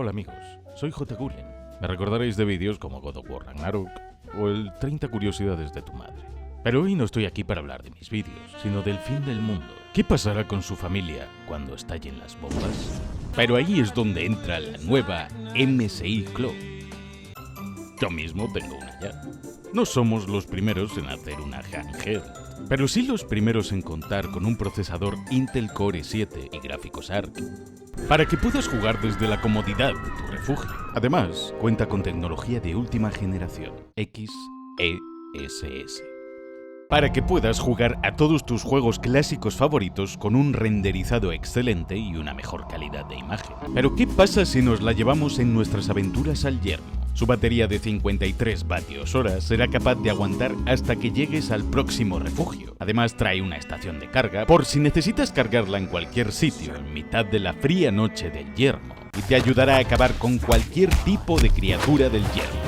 Hola amigos, soy J. Gulen. Me recordaréis de vídeos como God of War Ragnarok o el 30 curiosidades de tu madre. Pero hoy no estoy aquí para hablar de mis vídeos, sino del fin del mundo. ¿Qué pasará con su familia cuando estallen las bombas? Pero ahí es donde entra la nueva MSI Club. Yo mismo tengo una ya. No somos los primeros en hacer una handheld, pero sí los primeros en contar con un procesador Intel Core i7 y gráficos ARC, para que puedas jugar desde la comodidad de tu refugio. Además, cuenta con tecnología de última generación, XeSS, para que puedas jugar a todos tus juegos clásicos favoritos con un renderizado excelente y una mejor calidad de imagen. Pero ¿qué pasa si nos la llevamos en nuestras aventuras al yermo? Su batería de 53 vatios hora será capaz de aguantar hasta que llegues al próximo refugio. Además trae una estación de carga por si necesitas cargarla en cualquier sitio en mitad de la fría noche del yermo, y te ayudará a acabar con cualquier tipo de criatura del yermo.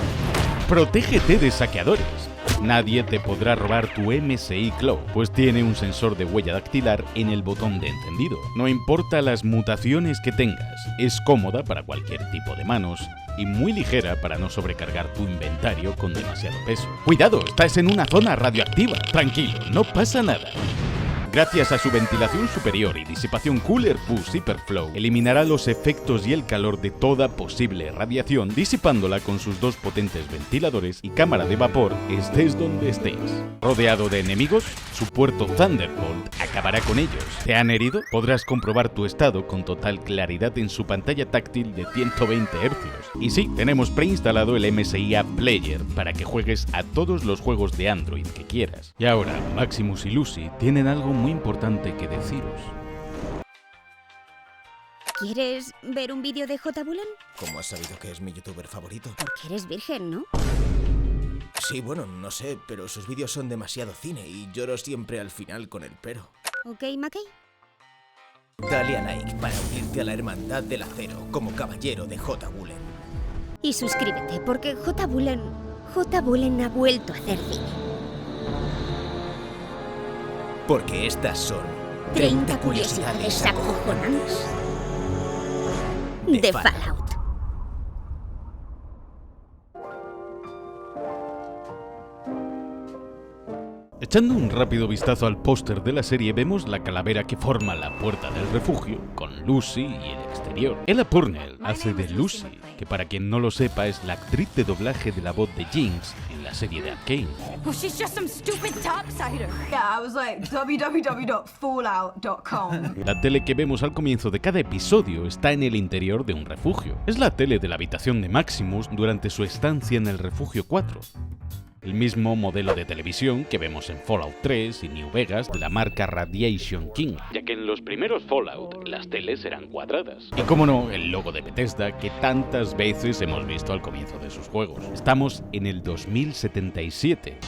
Protégete de saqueadores. Nadie te podrá robar tu MSI Claw, pues tiene un sensor de huella dactilar en el botón de encendido. No importa las mutaciones que tengas, es cómoda para cualquier tipo de manos y muy ligera para no sobrecargar tu inventario con demasiado peso. ¡Cuidado! Estás en una zona radioactiva. Tranquilo, no pasa nada. Gracias a su ventilación superior y disipación Cooler Boost Hyperflow, eliminará los efectos y el calor de toda posible radiación, disipándola con sus dos potentes ventiladores y cámara de vapor, estés donde estés. Rodeado de enemigos, su puerto Thunderbolt acabará con ellos. ¿Te han herido? Podrás comprobar tu estado con total claridad en su pantalla táctil de 120 Hz. Y sí, tenemos preinstalado el MSI App Player para que juegues a todos los juegos de Android que quieras. Y ahora, Maximus y Lucy tienen algo muy importante que deciros. ¿Quieres ver un vídeo de J. Gulen? ¿Cómo has sabido que es mi youtuber favorito? Porque eres virgen, ¿no? Sí, bueno, no sé, pero sus vídeos son demasiado cine y lloro siempre al final con el pero. ¿Ok, Mackey? Dale a like para unirte a la hermandad del acero como caballero de J. Gulen. Y suscríbete, porque J. Gulen ha vuelto a hacer cine. Porque estas son 30 curiosidades acojonantes de Fallout. Echando un rápido vistazo al póster de la serie, vemos la calavera que forma la puerta del refugio, con Lucy y el exterior. Ella Purnell hace de Lucy, que para quien no lo sepa es la actriz de doblaje de la voz de Jinx en la serie de Arcane. Well, she's just some stupid topsider. Yeah, I was like www.fallout.com. La tele que vemos al comienzo de cada episodio está en el interior de un refugio. Es la tele de la habitación de Maximus durante su estancia en el refugio 4. El mismo modelo de televisión que vemos en Fallout 3 y New Vegas de la marca Radiation King, ya que en los primeros Fallout las teles eran cuadradas. Y como no, el logo de Bethesda que tantas veces hemos visto al comienzo de sus juegos. Estamos en el 2077.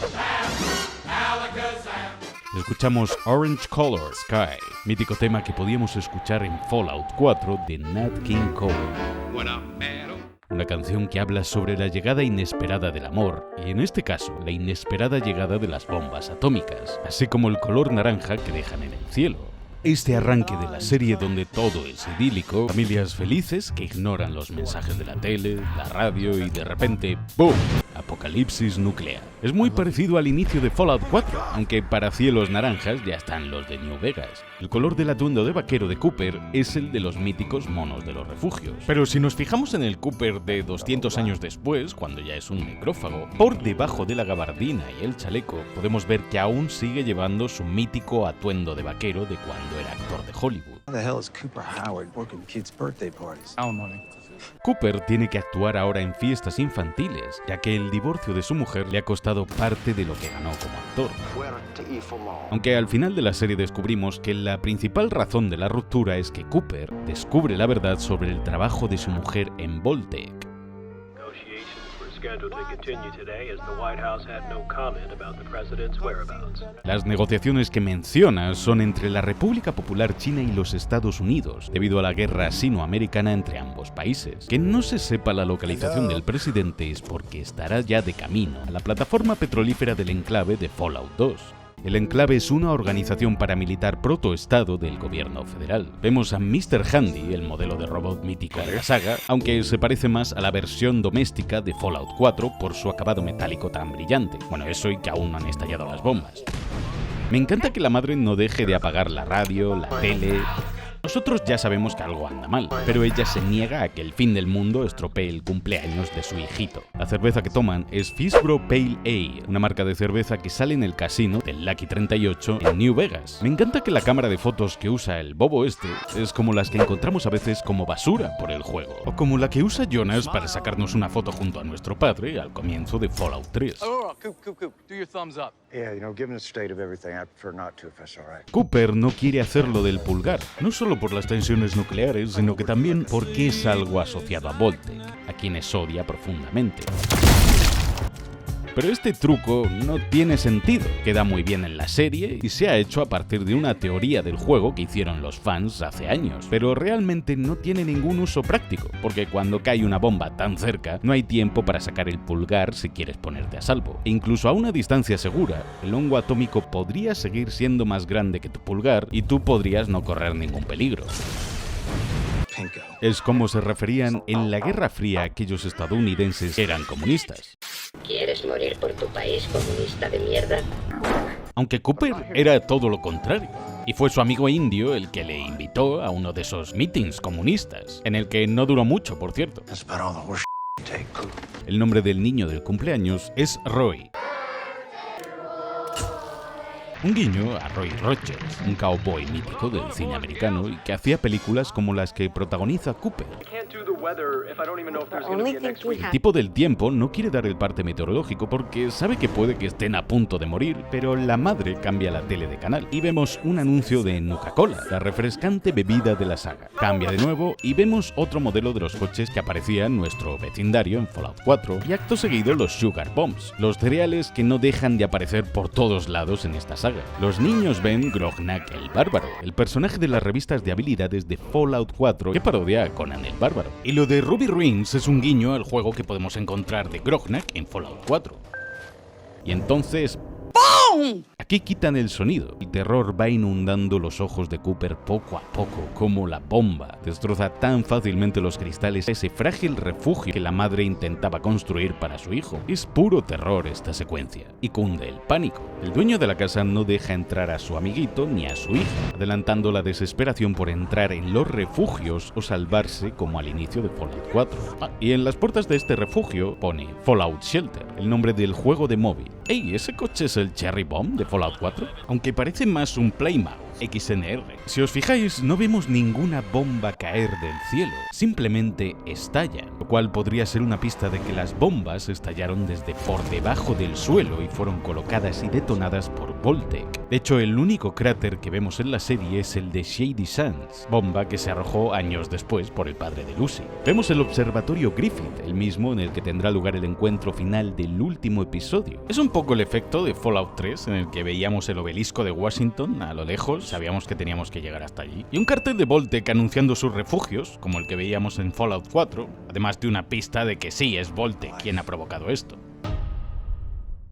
Escuchamos Orange Color Sky, mítico tema que podíamos escuchar en Fallout 4 de Nat King Cole. Una canción que habla sobre la llegada inesperada del amor, y en este caso, la inesperada llegada de las bombas atómicas, así como el color naranja que dejan en el cielo. Este arranque de la serie donde todo es idílico, familias felices que ignoran los mensajes de la tele, la radio y de repente ¡boom! Apocalipsis nuclear. Es muy parecido al inicio de Fallout 4, aunque para cielos naranjas ya están los de New Vegas. El color del atuendo de vaquero de Cooper es el de los míticos monos de los refugios. Pero si nos fijamos en el Cooper de 200 años después, cuando ya es un necrófago, por debajo de la gabardina y el chaleco podemos ver que aún sigue llevando su mítico atuendo de vaquero de cuando era actor de Hollywood. How the hell is Cooper Howard working kids' birthday parties? Alimony. Cooper tiene que actuar ahora en fiestas infantiles, ya que el divorcio de su mujer le ha costado parte de lo que ganó como actor. Aunque al final de la serie descubrimos que la principal razón de la ruptura es que Cooper descubre la verdad sobre el trabajo de su mujer en Voltec. Las negociaciones que menciona son entre la República Popular China y los Estados Unidos, debido a la guerra sino-americana entre ambos países. Que no se sepa la localización del presidente es porque estará ya de camino a la plataforma petrolífera del enclave de Fallout 2. El Enclave es una organización paramilitar protoestado del gobierno federal. Vemos a Mr. Handy, el modelo de robot mítico de la saga, aunque se parece más a la versión doméstica de Fallout 4 por su acabado metálico tan brillante. Bueno, eso y que aún no han estallado las bombas. Me encanta que la madre no deje de apagar la radio, la tele. Nosotros ya sabemos que algo anda mal, pero ella se niega a que el fin del mundo estropee el cumpleaños de su hijito. La cerveza que toman es Fishbro Pale Ale, una marca de cerveza que sale en el casino del Lucky 38 en New Vegas. Me encanta que la cámara de fotos que usa el bobo este es como las que encontramos a veces como basura por el juego, o como la que usa Jonas para sacarnos una foto junto a nuestro padre al comienzo de Fallout 3. Coop, do your thumbs up. Yeah, given the state of everything, I prefer not to if that's all right. Cooper no quiere hacerlo del pulgar, no solo por las tensiones nucleares, sino que también porque es algo asociado a Vault-Tec, a quienes odia profundamente. Pero este truco no tiene sentido, queda muy bien en la serie y se ha hecho a partir de una teoría del juego que hicieron los fans hace años, pero realmente no tiene ningún uso práctico, porque cuando cae una bomba tan cerca no hay tiempo para sacar el pulgar si quieres ponerte a salvo. E incluso a una distancia segura, el hongo atómico podría seguir siendo más grande que tu pulgar y tú podrías no correr ningún peligro. Es como se referían en la Guerra Fría aquellos estadounidenses que eran comunistas. ¿Quieres morir por tu país, comunista de mierda? Aunque Cooper era todo lo contrario. Y fue su amigo indio el que le invitó a uno de esos meetings comunistas, en el que no duró mucho, por cierto. El nombre del niño del cumpleaños es Roy. Un guiño a Roy Rogers, un cowboy mítico del cine americano y que hacía películas como las que protagoniza Cooper. El tipo del tiempo no quiere dar el parte meteorológico porque sabe que puede que estén a punto de morir, pero la madre cambia la tele de canal y vemos un anuncio de Nuka-Cola, la refrescante bebida de la saga. Cambia de nuevo y vemos otro modelo de los coches que aparecía en nuestro vecindario en Fallout 4 y acto seguido los Sugar Bombs, los cereales que no dejan de aparecer por todos lados en esta saga. Los niños ven Grognak el Bárbaro, el personaje de las revistas de habilidades de Fallout 4 que parodia a Conan el Bárbaro. Y lo de Ruby Ruins es un guiño al juego que podemos encontrar de Grognak en Fallout 4. Y entonces... ¡pum! Aquí quitan el sonido. El terror va inundando los ojos de Cooper poco a poco, como la bomba destroza tan fácilmente los cristales de ese frágil refugio que la madre intentaba construir para su hijo. Es puro terror esta secuencia, y cunde el pánico. El dueño de la casa no deja entrar a su amiguito ni a su hija, adelantando la desesperación por entrar en los refugios o salvarse como al inicio de Fallout 4. Y en las puertas de este refugio pone Fallout Shelter, el nombre del juego de móvil. ¡Ey! ¿Ese coche es el Cherry Bomb de Fallout 4? Aunque parece más un Playmouse XNR. Si os fijáis, no vemos ninguna bomba caer del cielo, simplemente estallan, lo cual podría ser una pista de que las bombas estallaron desde por debajo del suelo y fueron colocadas y detonadas por Vault-Tec. De hecho, el único cráter que vemos en la serie es el de Shady Sands, bomba que se arrojó años después por el padre de Lucy. Vemos el observatorio Griffith, el mismo en el que tendrá lugar el encuentro final del último episodio. Es un poco el efecto de Fallout 3, en el que veíamos el obelisco de Washington a lo lejos, sabíamos que teníamos que llegar hasta allí, y un cartel de Vault-Tec anunciando sus refugios, como el que veíamos en Fallout 4, además de una pista de que sí es Vault-Tec quien ha provocado esto.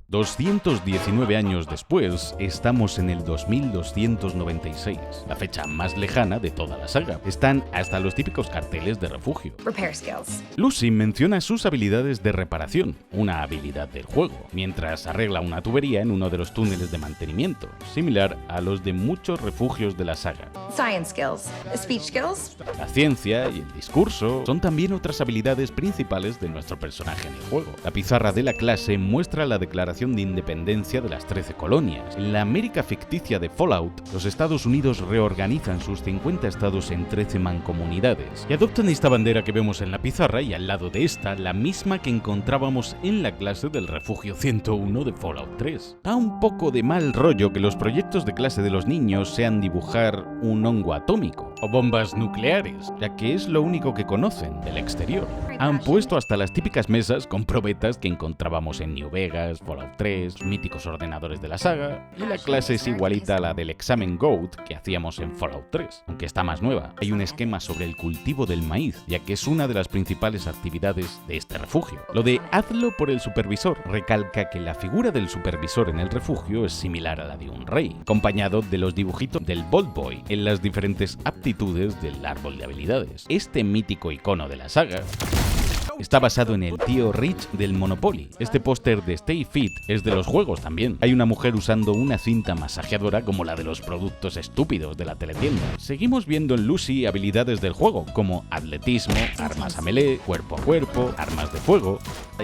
219 años después, estamos en el 2296, la fecha más lejana de toda la saga. Están hasta los típicos carteles de refugio. Repair skills. Lucy menciona sus habilidades de reparación, una habilidad del juego, mientras arregla una tubería en uno de los túneles de mantenimiento, similar a los de muchos refugios de la saga. Science skills. Speech skills. La ciencia y el discurso son también otras habilidades principales de nuestro personaje en el juego. La pizarra de la clase muestra la declaración de independencia de las 13 colonias. En la América ficticia de Fallout, los Estados Unidos reorganizan sus 50 estados en 13 mancomunidades y adoptan esta bandera que vemos en la pizarra y al lado de esta, la misma que encontrábamos en la clase del refugio 101 de Fallout 3. Da un poco de mal rollo que los proyectos de clase de los niños sean dibujar un hongo atómico o bombas nucleares, ya que es lo único que conocen del exterior. Han puesto hasta las típicas mesas con probetas que encontrábamos en New Vegas, Fallout Fallout 3, míticos ordenadores de la saga, y la clase es igualita a la del examen Goat que hacíamos en Fallout 3, aunque está más nueva. Hay un esquema sobre el cultivo del maíz, ya que es una de las principales actividades de este refugio. Lo de hazlo por el supervisor recalca que la figura del supervisor en el refugio es similar a la de un rey, acompañado de los dibujitos del Bolt Boy en las diferentes aptitudes del árbol de habilidades. Este mítico icono de la saga está basado en el tío Rich del Monopoly. Este póster de Stay Fit es de los juegos también. Hay una mujer usando una cinta masajeadora como la de los productos estúpidos de la teletienda. Seguimos viendo en Lucy habilidades del juego, como atletismo, armas a melee, cuerpo a cuerpo, armas de fuego.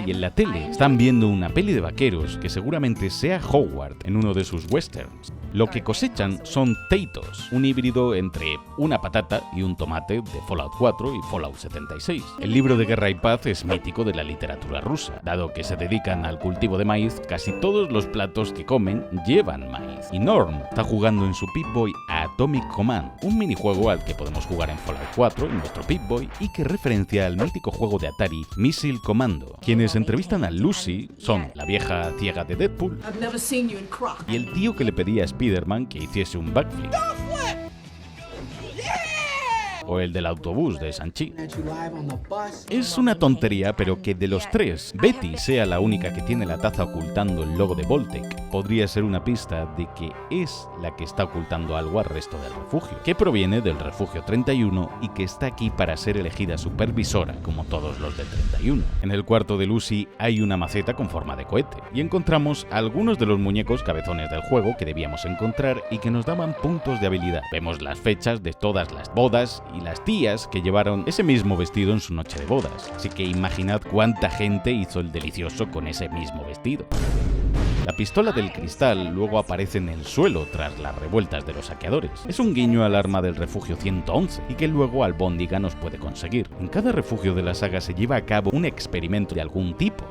Y en la tele están viendo una peli de vaqueros que seguramente sea Howard en uno de sus westerns. Lo que cosechan son Taitos, un híbrido entre una patata y un tomate de Fallout 4 y Fallout 76. El libro de Guerra y Paz es mítico de la literatura rusa. Dado que se dedican al cultivo de maíz, casi todos los platos que comen llevan maíz. Y Norm está jugando en su Pip-Boy a Atomic Command, un minijuego al que podemos jugar en Fallout 4 en nuestro Pip-Boy y que referencia al mítico juego de Atari Missile Commando. Quienes entrevistan a Lucy son la vieja ciega de Deadpool y el tío que le pedía a Spider-Man que hiciese un backflip. O el del autobús de Shang-Chi. Es una tontería, pero que de los tres, Betty sea la única que tiene la taza ocultando el logo de Vault-Tec podría ser una pista de que es la que está ocultando algo al resto del refugio, que proviene del refugio 31 y que está aquí para ser elegida supervisora, como todos los del 31. En el cuarto de Lucy hay una maceta con forma de cohete, y encontramos algunos de los muñecos cabezones del juego que debíamos encontrar y que nos daban puntos de habilidad. Vemos las fechas de todas las bodas y las tías que llevaron ese mismo vestido en su noche de bodas, así que imaginad cuánta gente hizo el delicioso con ese mismo vestido. La pistola del cristal luego aparece en el suelo tras las revueltas de los saqueadores. Es un guiño al arma del refugio 111 y que luego Albóndiga nos puede conseguir. En cada refugio de la saga se lleva a cabo un experimento de algún tipo.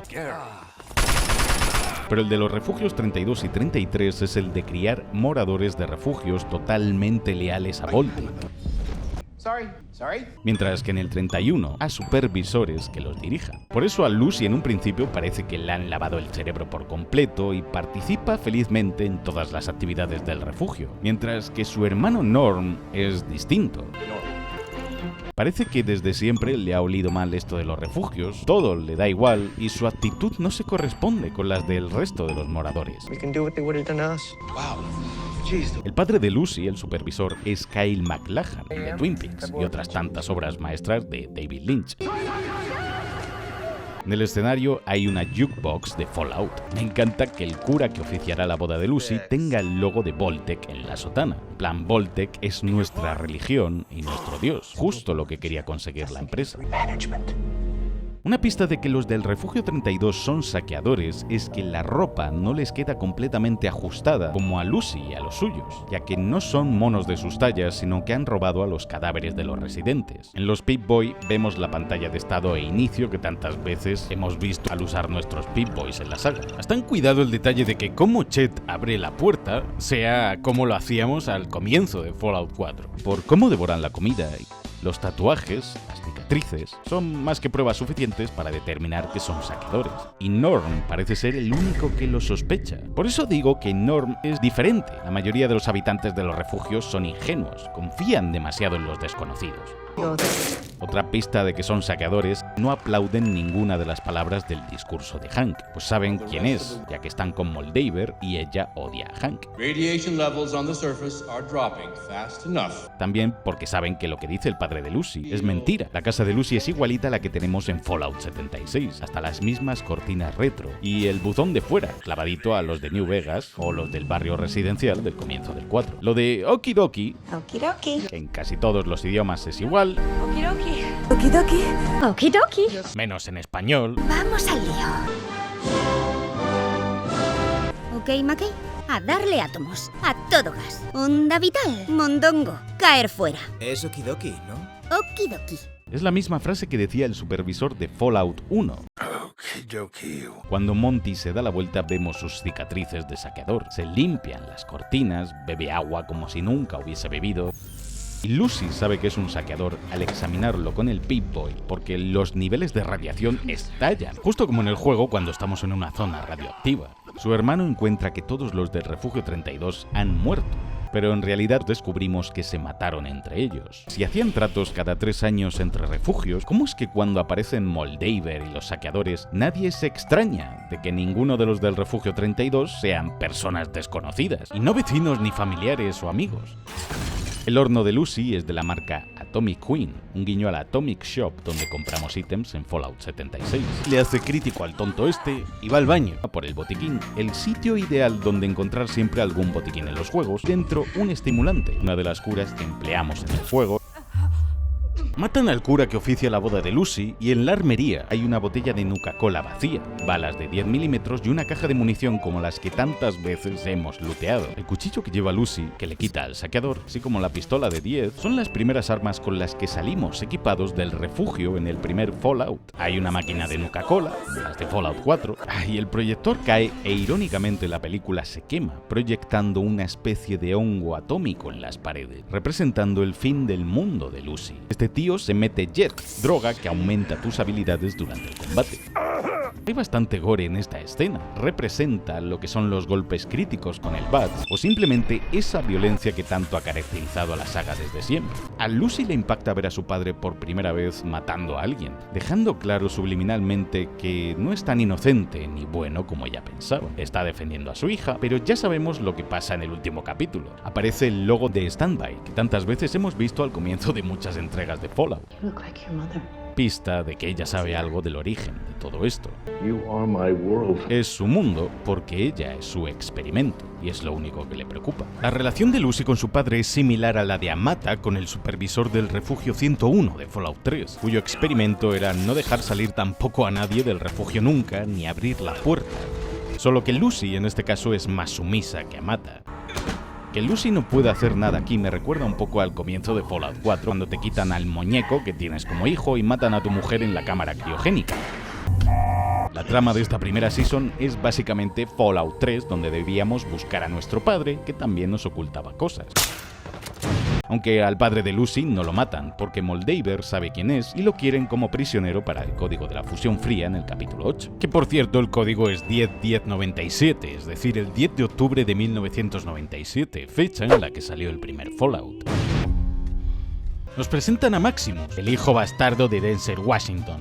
Pero el de los refugios 32 y 33 es el de criar moradores de refugios totalmente leales a Vault-Tec. Mientras que en el 31 a supervisores que los dirijan. Por eso a Lucy en un principio parece que le han lavado el cerebro por completo y participa felizmente en todas las actividades del refugio, mientras que su hermano Norm es distinto. Parece que desde siempre le ha olido mal esto de los refugios, todo le da igual y su actitud no se corresponde con las del resto de los moradores. El padre de Lucy, el supervisor, es Kyle MacLachlan, de Twin Peaks y otras tantas obras maestras de David Lynch. En el escenario hay una jukebox de Fallout. Me encanta que el cura que oficiará la boda de Lucy tenga el logo de Vault-Tec en la sotana. En plan, Vault-Tec es nuestra religión y nuestro dios, justo lo que quería conseguir la empresa. Una pista de que los del refugio 32 son saqueadores es que la ropa no les queda completamente ajustada como a Lucy y a los suyos, ya que no son monos de sus tallas, sino que han robado a los cadáveres de los residentes. En los Pip-Boy vemos la pantalla de estado e inicio que tantas veces hemos visto al usar nuestros Pip-Boys en la saga. Hasta han cuidado el detalle de que como Chet abre la puerta sea como lo hacíamos al comienzo de Fallout 4. Por cómo devoran la comida y los tatuajes, las cicatrices, son más que pruebas suficientes para determinar que son saqueadores. Y Norm parece ser el único que lo sospecha. Por eso digo que Norm es diferente. La mayoría de los habitantes de los refugios son ingenuos, confían demasiado en los desconocidos. Otra pista de que son saqueadores, no aplauden ninguna de las palabras del discurso de Hank, pues saben quién es, ya que están con Moldaver y ella odia a Hank. También porque saben que lo que dice el padre de Lucy es mentira. La casa de Lucy es igualita a la que tenemos en Fallout 76, hasta las mismas cortinas retro, y el buzón de fuera, clavadito a los de New Vegas o los del barrio residencial del comienzo del 4. Lo de okidoki, en casi todos los idiomas es igual, Okidoki. Okidoki. Okidoki. menos en español. Vamos al lío. Ok, Mackey. A darle átomos. A todo gas. Onda vital. Mondongo. Caer fuera. Es okidoki, ¿no? Okidoki. Es la misma frase que decía el supervisor de Fallout 1. Cuando Monty se da la vuelta vemos sus cicatrices de saqueador. Se limpian las cortinas, bebe agua como si nunca hubiese bebido. Y Lucy sabe que es un saqueador al examinarlo con el Pip-Boy, porque los niveles de radiación estallan, justo como en el juego cuando estamos en una zona radioactiva. Su hermano encuentra que todos los del Refugio 32 han muerto, pero en realidad descubrimos que se mataron entre ellos. Si hacían tratos cada 3 años entre refugios, ¿cómo es que cuando aparecen Moldaver y los saqueadores nadie se extraña de que ninguno de los del Refugio 32 sean personas desconocidas, y no vecinos ni familiares o amigos? El horno de Lucy es de la marca Atomic Queen, un guiño a la Atomic Shop donde compramos ítems en Fallout 76. Le hace crítico al tonto este y va al baño a por el botiquín, el sitio ideal donde encontrar siempre algún botiquín en los juegos. Dentro, un estimulante, una de las curas que empleamos en el juego. Matan al cura que oficia la boda de Lucy y en la armería hay una botella de Nuka-Cola vacía, balas de 10 milímetros y una caja de munición como las que tantas veces hemos looteado. El cuchillo que lleva Lucy, que le quita al saqueador, así como la pistola de 10, son las primeras armas con las que salimos equipados del refugio en el primer Fallout. Hay una máquina de Nuka-Cola, de las de Fallout 4, y el proyector cae e irónicamente la película se quema, proyectando una especie de hongo atómico en las paredes, representando el fin del mundo de Lucy. Este tío se mete Jet, droga que aumenta tus habilidades durante el combate. Hay bastante gore en esta escena, representa lo que son los golpes críticos con el BATS o simplemente esa violencia que tanto ha caracterizado a la saga desde siempre. A Lucy le impacta ver a su padre por primera vez matando a alguien, dejando claro subliminalmente que no es tan inocente ni bueno como ella pensaba. Está defendiendo a su hija, pero ya sabemos lo que pasa en el último capítulo. Aparece el logo de Standby, que tantas veces hemos visto al comienzo de muchas entregas de Fallout. Pista de que ella sabe algo del origen de todo esto. Es su mundo porque ella es su experimento y es lo único que le preocupa. La relación de Lucy con su padre es similar a la de Amata con el supervisor del Refugio 101 de Fallout 3, cuyo experimento era no dejar salir tampoco a nadie del refugio nunca ni abrir la puerta. Solo que Lucy en este caso es más sumisa que Amata. Que Lucy no pueda hacer nada aquí me recuerda un poco al comienzo de Fallout 4, cuando te quitan al muñeco que tienes como hijo y matan a tu mujer en la cámara criogénica. La trama de esta primera season es básicamente Fallout 3, donde debíamos buscar a nuestro padre, que también nos ocultaba cosas. Aunque al padre de Lucy no lo matan, porque Moldaver sabe quién es y lo quieren como prisionero para el código de la fusión fría en el capítulo 8. Que por cierto el código es 10-10-97, es decir, el 10 de octubre de 1997, fecha en la que salió el primer Fallout. Nos presentan a Maximus, el hijo bastardo de Denzel Washington.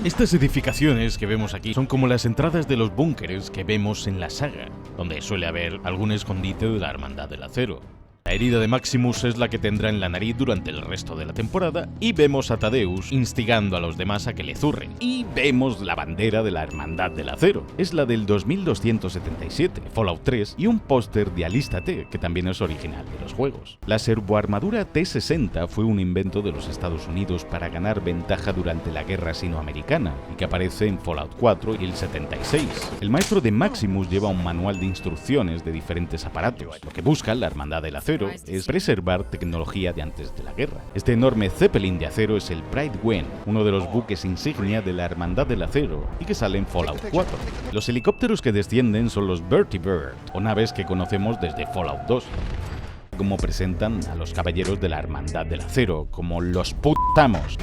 Estas edificaciones que vemos aquí son como las entradas de los búnkeres que vemos en la saga, donde suele haber algún escondite de la Hermandad del Acero. La herida de Maximus es la que tendrá en la nariz durante el resto de la temporada y vemos a Thaddeus instigando a los demás a que le zurren. Y vemos la bandera de la Hermandad del Acero. Es la del 2277, Fallout 3, y un póster de Alístate, que también es original de los juegos. La servoarmadura T-60 fue un invento de los Estados Unidos para ganar ventaja durante la Guerra Sinoamericana y que aparece en Fallout 4 y el 76. El maestro de Maximus lleva un manual de instrucciones de diferentes aparatos. Lo que busca la Hermandad del Acero es preservar tecnología de antes de la guerra. Este enorme Zeppelin de acero es el Pride-Wen, uno de los buques insignia de la Hermandad del Acero y que sale en Fallout 4. Los helicópteros que descienden son los Vertibird, o naves que conocemos desde Fallout 2. Como presentan a los caballeros de la Hermandad del Acero, como los putamos.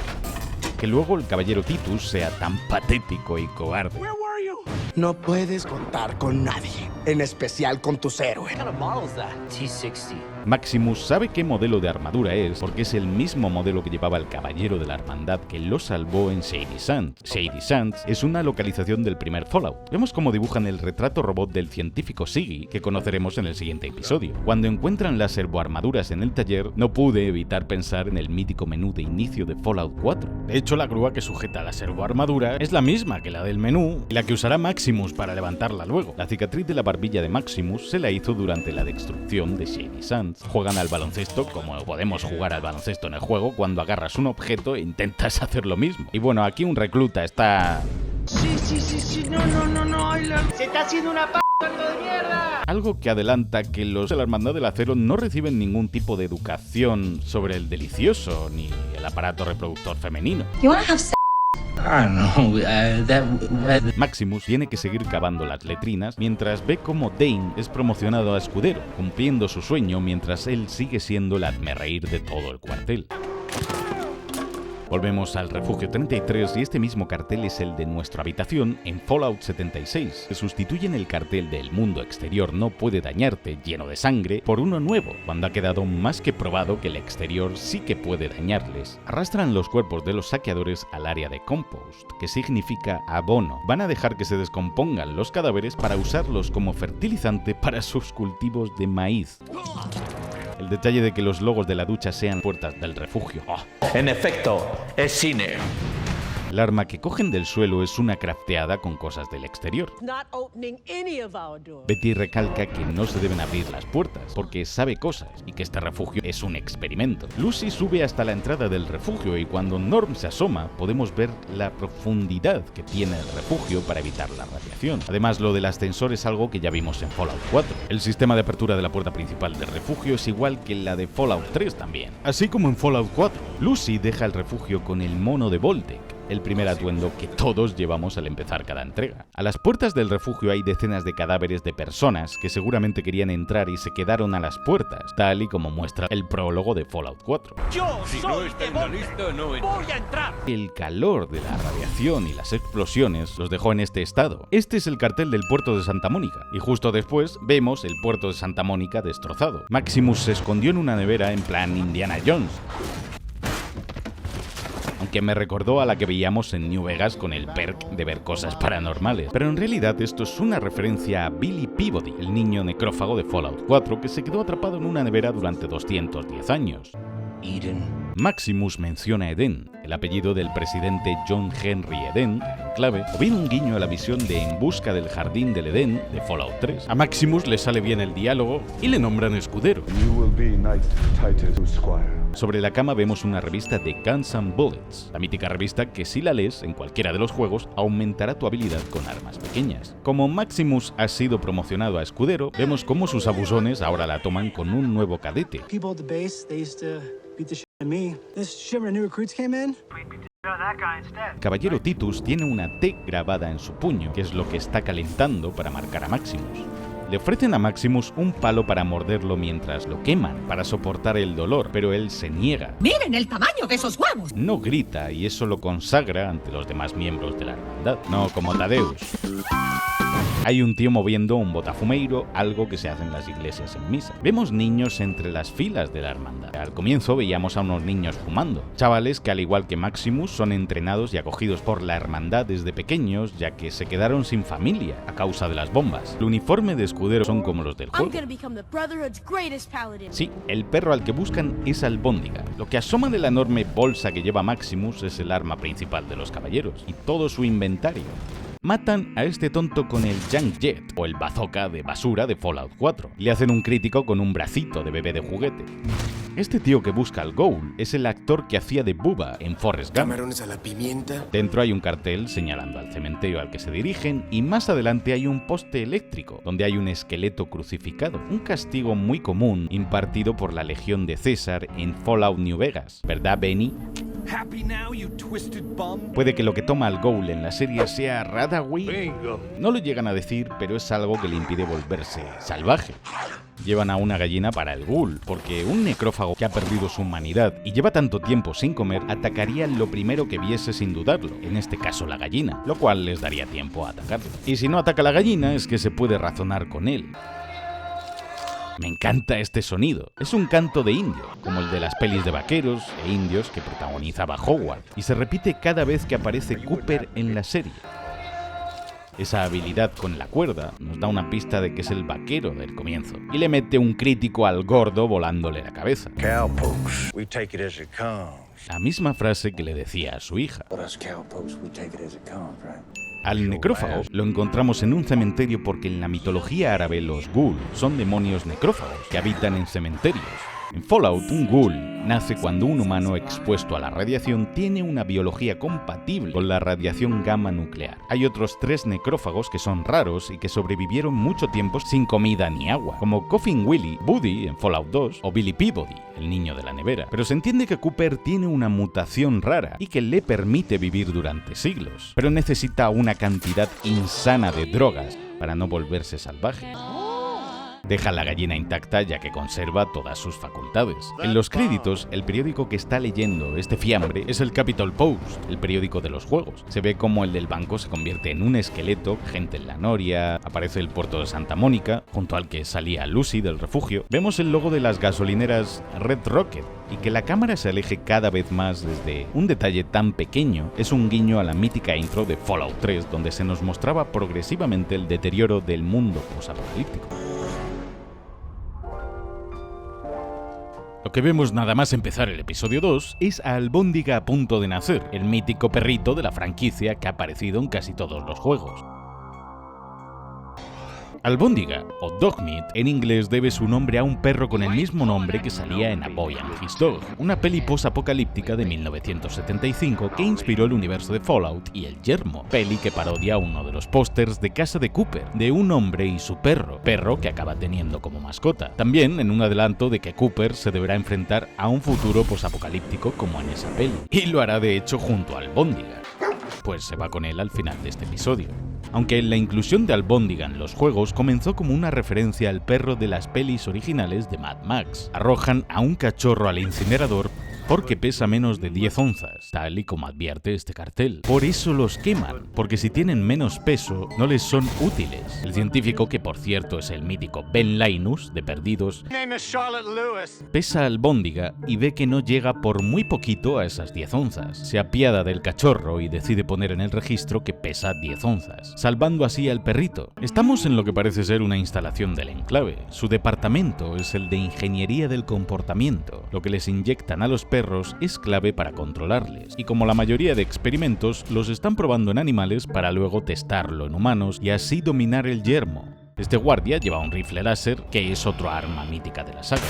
Que luego el caballero Titus sea tan patético y cobarde. No puedes contar con nadie, en especial con tus héroes. Maximus sabe qué modelo de armadura es porque es el mismo modelo que llevaba el caballero de la hermandad que lo salvó en Shady Sands. Shady Sands es una localización del primer Fallout. Vemos cómo dibujan el retrato robot del científico Siggy, que conoceremos en el siguiente episodio. Cuando encuentran las servoarmaduras en el taller, no pude evitar pensar en el mítico menú de inicio de Fallout 4. De hecho, la grúa que sujeta la servoarmadura es la misma que la del menú y la que usará Maximus para levantarla luego. La cicatriz de la barbilla de Maximus se la hizo durante la destrucción de Shady Sands. Juegan al baloncesto como podemos jugar al baloncesto en el juego cuando agarras un objeto e intentas hacer lo mismo. Y bueno, aquí un recluta está... Sí, no, se está haciendo una p*** de mierda. Algo que adelanta que los de la Hermandad del Acero no reciben ningún tipo de educación sobre el delicioso ni el aparato reproductor femenino. Maximus tiene que seguir cavando las letrinas mientras ve cómo Dane es promocionado a escudero, cumpliendo su sueño mientras él sigue siendo el hazmerreír de todo el cuartel. Volvemos al refugio 33 y este mismo cartel es el de nuestra habitación en Fallout 76. Se sustituyen el cartel del mundo exterior no puede dañarte, lleno de sangre, por uno nuevo, cuando ha quedado más que probado que el exterior sí que puede dañarles. Arrastran los cuerpos de los saqueadores al área de compost, que significa abono. Van a dejar que se descompongan los cadáveres para usarlos como fertilizante para sus cultivos de maíz. El detalle de que los logos de la ducha sean puertas del refugio. ¡Oh! En efecto, es cine. El arma que cogen del suelo es una crafteada con cosas del exterior. Betty recalca que no se deben abrir las puertas, porque sabe cosas, y que este refugio es un experimento. Lucy sube hasta la entrada del refugio y cuando Norm se asoma, podemos ver la profundidad que tiene el refugio para evitar la radiación. Además, lo del ascensor es algo que ya vimos en Fallout 4. El sistema de apertura de la puerta principal del refugio es igual que la de Fallout 3 también. Así como en Fallout 4. Lucy deja el refugio con el mono de Vault-Tec, el primer atuendo que todos llevamos al empezar cada entrega. A las puertas del refugio hay decenas de cadáveres de personas que seguramente querían entrar y se quedaron a las puertas, tal y como muestra el prólogo de Fallout 4. Yo soy de Vault-Tec, voy a entrar. El calor de la radiación y las explosiones los dejó en este estado. Este es el cartel del puerto de Santa Mónica, y justo después vemos el puerto de Santa Mónica destrozado. Maximus se escondió en una nevera en plan Indiana Jones, aunque me recordó a la que veíamos en New Vegas con el perk de ver cosas paranormales. Pero en realidad esto es una referencia a Billy Peabody, el niño necrófago de Fallout 4 que se quedó atrapado en una nevera durante 210 años. Maximus menciona Eden, el apellido del presidente John Henry Eden, en clave, o bien un guiño a la visión de En busca del jardín del Edén de Fallout 3. A Maximus le sale bien el diálogo y le nombran escudero. Sobre la cama vemos una revista de Guns and Bullets, la mítica revista que si la lees en cualquiera de los juegos aumentará tu habilidad con armas pequeñas. Como Maximus ha sido promocionado a escudero, vemos cómo sus abusones ahora la toman con un nuevo cadete. Caballero Titus tiene una T grabada en su puño, que es lo que está calentando para marcar a Maximus. Le ofrecen a Maximus un palo para morderlo mientras lo queman, para soportar el dolor, pero él se niega. ¡Miren el tamaño de esos huevos! No grita y eso lo consagra ante los demás miembros de la hermandad, no como Tadeus. Hay un tío moviendo un botafumeiro, algo que se hace en las iglesias en misa. Vemos niños entre las filas de la hermandad. Al comienzo veíamos a unos niños fumando, chavales que al igual que Maximus son entrenados y acogidos por la hermandad desde pequeños, ya que se quedaron sin familia a causa de las bombas. El uniforme de escudero son como los del juego. Sí, el perro al que buscan es Albóndiga. Lo que asoma de la enorme bolsa que lleva Maximus es el arma principal de los caballeros y todo su inventario. Matan a este tonto con el Junk Jet, o el bazooka de basura de Fallout 4. Le hacen un crítico con un bracito de bebé de juguete. Este tío que busca al Ghoul es el actor que hacía de Bubba en Forrest Gump. Camarones a la pimienta. Dentro hay un cartel señalando al cementerio al que se dirigen y más adelante hay un poste eléctrico donde hay un esqueleto crucificado, un castigo muy común impartido por la Legión de César en Fallout New Vegas, ¿verdad, Benny? Puede que lo que toma al Ghoul en la serie sea Radaway. No lo llegan a decir, pero es algo que le impide volverse salvaje. Llevan a una gallina para el Ghoul, porque un necrófago que ha perdido su humanidad y lleva tanto tiempo sin comer atacaría lo primero que viese sin dudarlo, en este caso la gallina, lo cual les daría tiempo a atacarlo. Y si no ataca la gallina es que se puede razonar con él. Me encanta este sonido. Es un canto de indio, como el de las pelis de vaqueros e indios que protagonizaba Howard, y se repite cada vez que aparece Cooper en la serie. Esa habilidad con la cuerda nos da una pista de que es el vaquero del comienzo, y le mete un crítico al gordo volándole la cabeza. La misma frase que le decía a su hija. Al necrófago lo encontramos en un cementerio porque en la mitología árabe los ghul son demonios necrófagos que habitan en cementerios. En Fallout, un ghoul nace cuando un humano expuesto a la radiación tiene una biología compatible con la radiación gamma nuclear. Hay otros 3 necrófagos que son raros y que sobrevivieron mucho tiempo sin comida ni agua, como Coffin Willy, Buddy en Fallout 2 o Billy Peabody, el niño de la nevera. Pero se entiende que Cooper tiene una mutación rara y que le permite vivir durante siglos, pero necesita una cantidad insana de drogas para no volverse salvaje. Deja la gallina intacta ya que conserva todas sus facultades. En los créditos, el periódico que está leyendo este fiambre es el Capitol Post, el periódico de los juegos. Se ve como el del banco se convierte en un esqueleto, gente en la noria, aparece el puerto de Santa Mónica, junto al que salía Lucy del refugio. Vemos el logo de las gasolineras Red Rocket, y que la cámara se aleje cada vez más desde un detalle tan pequeño es un guiño a la mítica intro de Fallout 3, donde se nos mostraba progresivamente el deterioro del mundo posapocalíptico. Lo que vemos nada más empezar el episodio 2 es a Albóndiga a punto de nacer, el mítico perrito de la franquicia que ha aparecido en casi todos los juegos. Albóndiga, o Dogmeat, en inglés debe su nombre a un perro con el mismo nombre que salía en A Boy and His Dog, una peli post-apocalíptica de 1975 que inspiró el universo de Fallout y El Yermo, peli que parodia uno de los pósters de casa de Cooper, de un hombre y su perro que acaba teniendo como mascota. También en un adelanto de que Cooper se deberá enfrentar a un futuro post-apocalíptico como en esa peli, y lo hará de hecho junto a Albóndiga, pues se va con él al final de este episodio. Aunque la inclusión de Albóndiga en los juegos comenzó como una referencia al perro de las pelis originales de Mad Max. Arrojan a un cachorro al incinerador porque pesa menos de 10 onzas, tal y como advierte este cartel. Por eso los queman, porque si tienen menos peso, no les son útiles. El científico, que por cierto es el mítico Ben Linus de Perdidos, pesa Albóndiga y ve que no llega por muy poquito a esas 10 onzas. Se apiada del cachorro y decide poner en el registro que pesa 10 onzas, salvando así al perrito. Estamos en lo que parece ser una instalación del enclave. Su departamento es el de ingeniería del comportamiento. Lo que les inyectan a los perros es clave para controlarles, y como la mayoría de experimentos, los están probando en animales para luego testarlo en humanos y así dominar el yermo. Este guardia lleva un rifle láser, que es otro arma mítica de la saga.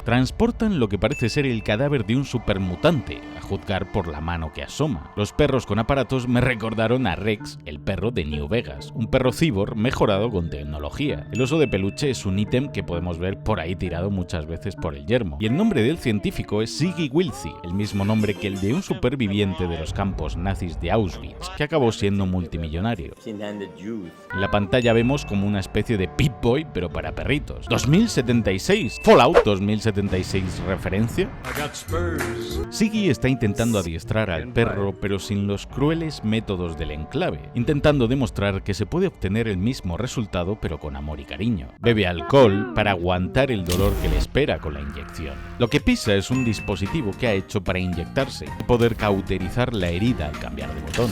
Transportan lo que parece ser el cadáver de un supermutante, a juzgar por la mano que asoma. Los perros con aparatos me recordaron a Rex, el perro de New Vegas, un perro cyborg mejorado con tecnología. El oso de peluche es un ítem que podemos ver por ahí tirado muchas veces por el yermo. Y el nombre del científico es Siggy Wilsey, el mismo nombre que el de un superviviente de los campos nazis de Auschwitz, que acabó siendo multimillonario. En la pantalla vemos como una especie de Pip-Boy, pero para perritos. 2076, Fallout 2076 referencia. Siggy está intentando adiestrar al perro, pero sin los crueles métodos del enclave, intentando demostrar que se puede obtener el mismo resultado pero con amor y cariño. Bebe alcohol para aguantar el dolor que le espera con la inyección. Lo que pisa es un dispositivo que ha hecho para inyectarse y poder cauterizar la herida al cambiar de botón.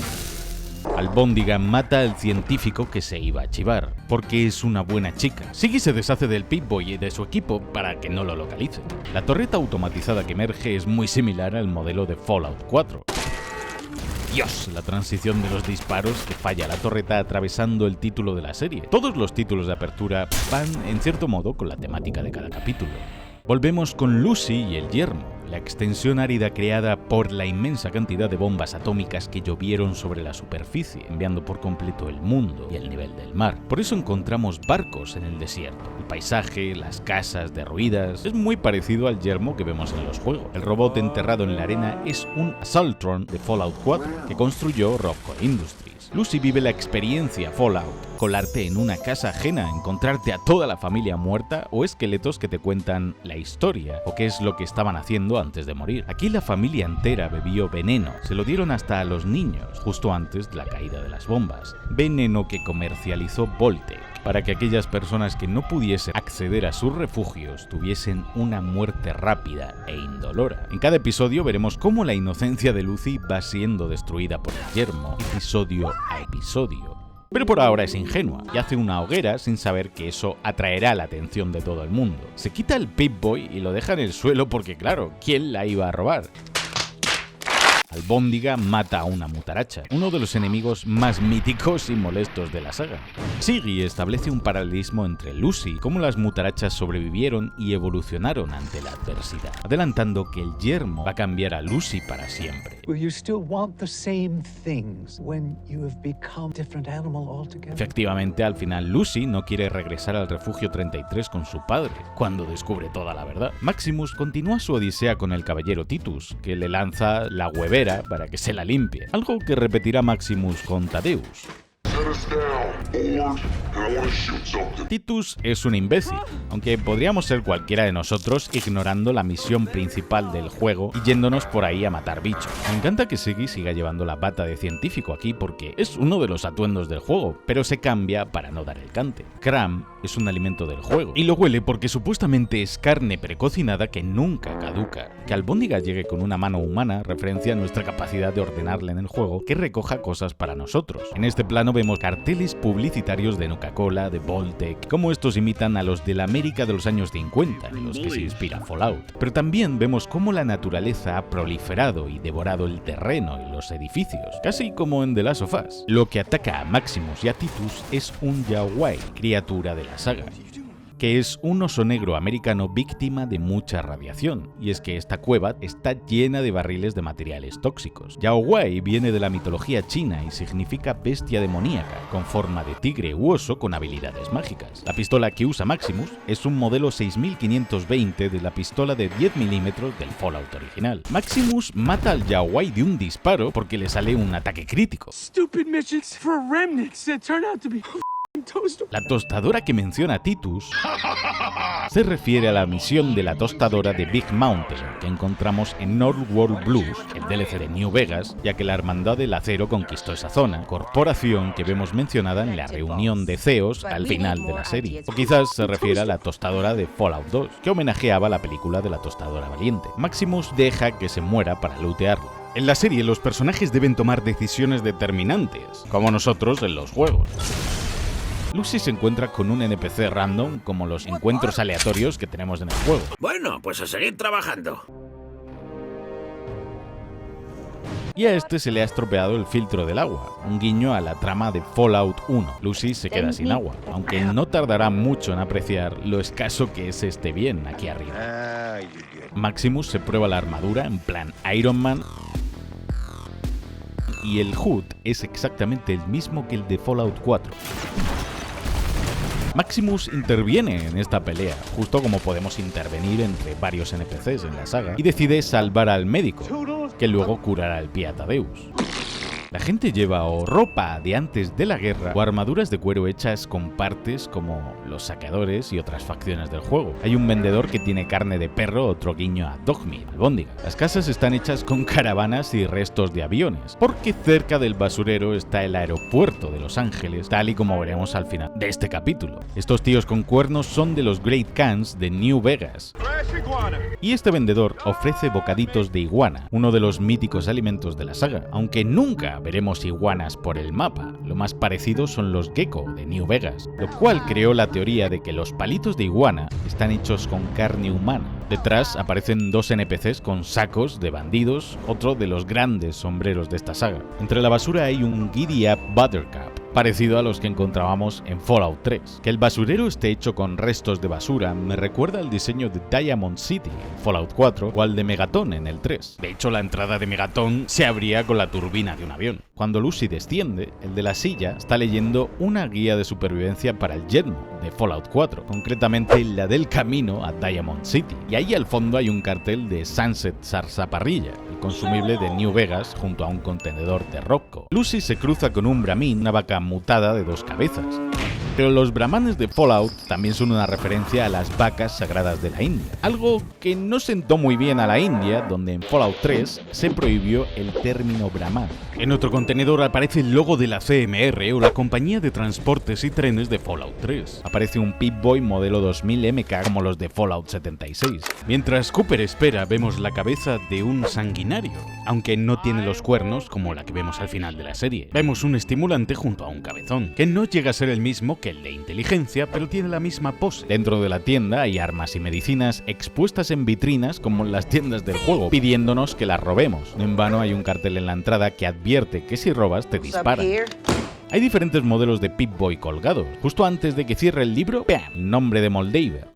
Albóndiga mata al científico que se iba a chivar, porque es una buena chica. Siggy se deshace del Pip-Boy y de su equipo para que no lo localice. La torreta automatizada que emerge es muy similar al modelo de Fallout 4. Dios, la transición de los disparos que falla la torreta atravesando el título de la serie. Todos los títulos de apertura van, en cierto modo, con la temática de cada capítulo. Volvemos con Lucy y el yermo, la extensión árida creada por la inmensa cantidad de bombas atómicas que llovieron sobre la superficie, enviando por completo el mundo y el nivel del mar. Por eso encontramos barcos en el desierto. El paisaje, las casas derruidas, es muy parecido al yermo que vemos en los juegos. El robot enterrado en la arena es un Assaultron de Fallout 4 que construyó Robco Industries. Lucy vive la experiencia Fallout, colarte en una casa ajena, encontrarte a toda la familia muerta o esqueletos que te cuentan la historia o qué es lo que estaban haciendo antes de morir. Aquí la familia entera bebió veneno, se lo dieron hasta a los niños, justo antes de la caída de las bombas. Veneno que comercializó Voltec, para que aquellas personas que no pudiesen acceder a sus refugios tuviesen una muerte rápida e indolora. En cada episodio veremos cómo la inocencia de Lucy va siendo destruida por el yermo, episodio a episodio. Pero por ahora es ingenua y hace una hoguera sin saber que eso atraerá la atención de todo el mundo. Se quita el Pip-Boy y lo deja en el suelo porque, claro, ¿quién la iba a robar? Albóndiga mata a una mutaracha, uno de los enemigos más míticos y molestos de la saga. Siggy establece un paralelismo entre Lucy y cómo las mutarachas sobrevivieron y evolucionaron ante la adversidad, adelantando que el yermo va a cambiar a Lucy para siempre. Efectivamente, al final Lucy no quiere regresar al refugio 33 con su padre, cuando descubre toda la verdad. Maximus continúa su odisea con el caballero Titus, que le lanza la huevera para que se la limpie, algo que repetirá Maximus con Thaddeus. Titus es un imbécil, aunque podríamos ser cualquiera de nosotros ignorando la misión principal del juego y yéndonos por ahí a matar bichos. Me encanta que Siggy siga llevando la bata de científico aquí porque es uno de los atuendos del juego, pero se cambia para no dar el cante. Cram es un alimento del juego y lo huele porque supuestamente es carne precocinada que nunca caduca. Que Albóndiga llegue con una mano humana referencia a nuestra capacidad de ordenarle en el juego que recoja cosas para nosotros. En este plano vemos carteles publicitarios de Nuka-Cola, de Voltec, como estos imitan a los de la América de los años 50, en los que se inspira Fallout. Pero también vemos cómo la naturaleza ha proliferado y devorado el terreno y los edificios, casi como en The Last of Us. Lo que ataca a Maximus y a Titus es un Yao-Wai, criatura de la saga, que es un oso negro americano víctima de mucha radiación, y es que esta cueva está llena de barriles de materiales tóxicos. Yao-Wai viene de la mitología china y significa bestia demoníaca, con forma de tigre u oso con habilidades mágicas. La pistola que usa Maximus es un modelo 6520 de la pistola de 10 milímetros del Fallout original. Maximus mata al Yao-Wai de un disparo porque le sale un ataque crítico. Stupid missions for remnants that turn out to be La tostadora que menciona Titus se refiere a la misión de la tostadora de Big Mountain que encontramos en North World Blues, el DLC de New Vegas, ya que la Hermandad del Acero conquistó esa zona, corporación que vemos mencionada en la reunión de CEOs al final de la serie. O quizás se refiere a la tostadora de Fallout 2, que homenajeaba la película de la tostadora valiente. Maximus deja que se muera para lootearlo. En la serie los personajes deben tomar decisiones determinantes, como nosotros en los juegos. Lucy se encuentra con un NPC random, como los encuentros aleatorios que tenemos en el juego. Bueno, pues a seguir trabajando. Y a este se le ha estropeado el filtro del agua, un guiño a la trama de Fallout 1. Lucy se queda sin agua, aunque no tardará mucho en apreciar lo escaso que es este bien aquí arriba. Maximus se prueba la armadura en plan Iron Man, y el HUD es exactamente el mismo que el de Fallout 4. Maximus interviene en esta pelea, justo como podemos intervenir entre varios NPCs en la saga, y decide salvar al médico, que luego curará el pie a Thaddeus. La gente lleva o ropa de antes de la guerra o armaduras de cuero hechas con partes como los saqueadores y otras facciones del juego. Hay un vendedor que tiene carne de perro, otro guiño a Dogmeat, albóndiga. Las casas están hechas con caravanas y restos de aviones, porque cerca del basurero está el aeropuerto de Los Ángeles, tal y como veremos al final de este capítulo. Estos tíos con cuernos son de los Great Khans de New Vegas. Y este vendedor ofrece bocaditos de iguana, uno de los míticos alimentos de la saga, aunque nunca veremos iguanas por el mapa. Lo más parecido son los gecko de New Vegas, lo cual creó la teoría de que los palitos de iguana están hechos con carne humana. Detrás aparecen dos NPCs con sacos de bandidos, otro de los grandes sombreros de esta saga. Entre la basura hay un Giddy Up Buttercup, parecido a los que encontrábamos en Fallout 3. Que el basurero esté hecho con restos de basura me recuerda al diseño de Diamond City en Fallout 4 o al de Megaton en el 3. De hecho, la entrada de Megaton se abría con la turbina de un avión. Cuando Lucy desciende, el de la silla está leyendo una guía de supervivencia para el yermo de Fallout 4, concretamente la del camino a Diamond City. Y ahí al fondo hay un cartel de Sunset Sarsaparrilla, el consumible de New Vegas, junto a un contenedor de Rocco. Lucy se cruza con un Brahmin, una vaca mutada de dos cabezas. Pero los brahmanes de Fallout también son una referencia a las vacas sagradas de la India, algo que no sentó muy bien a la India, donde en Fallout 3 se prohibió el término brahman. En otro contenedor aparece el logo de la CMR o la compañía de transportes y trenes de Fallout 3. Aparece un Pip-Boy modelo 2000 MK como los de Fallout 76. Mientras Cooper espera, vemos la cabeza de un sanguinario, aunque no tiene los cuernos como la que vemos al final de la serie. Vemos un estimulante junto a un cabezón, que no llega a ser el mismo que el de inteligencia, pero tiene la misma pose. Dentro de la tienda hay armas y medicinas expuestas en vitrinas como en las tiendas del juego, pidiéndonos que las robemos. No en vano hay un cartel en la entrada que advierte que si robas te disparan. Hay diferentes modelos de Pip-Boy colgados. Justo antes de que cierre el libro, ¡pam!, el nombre de Moldaver.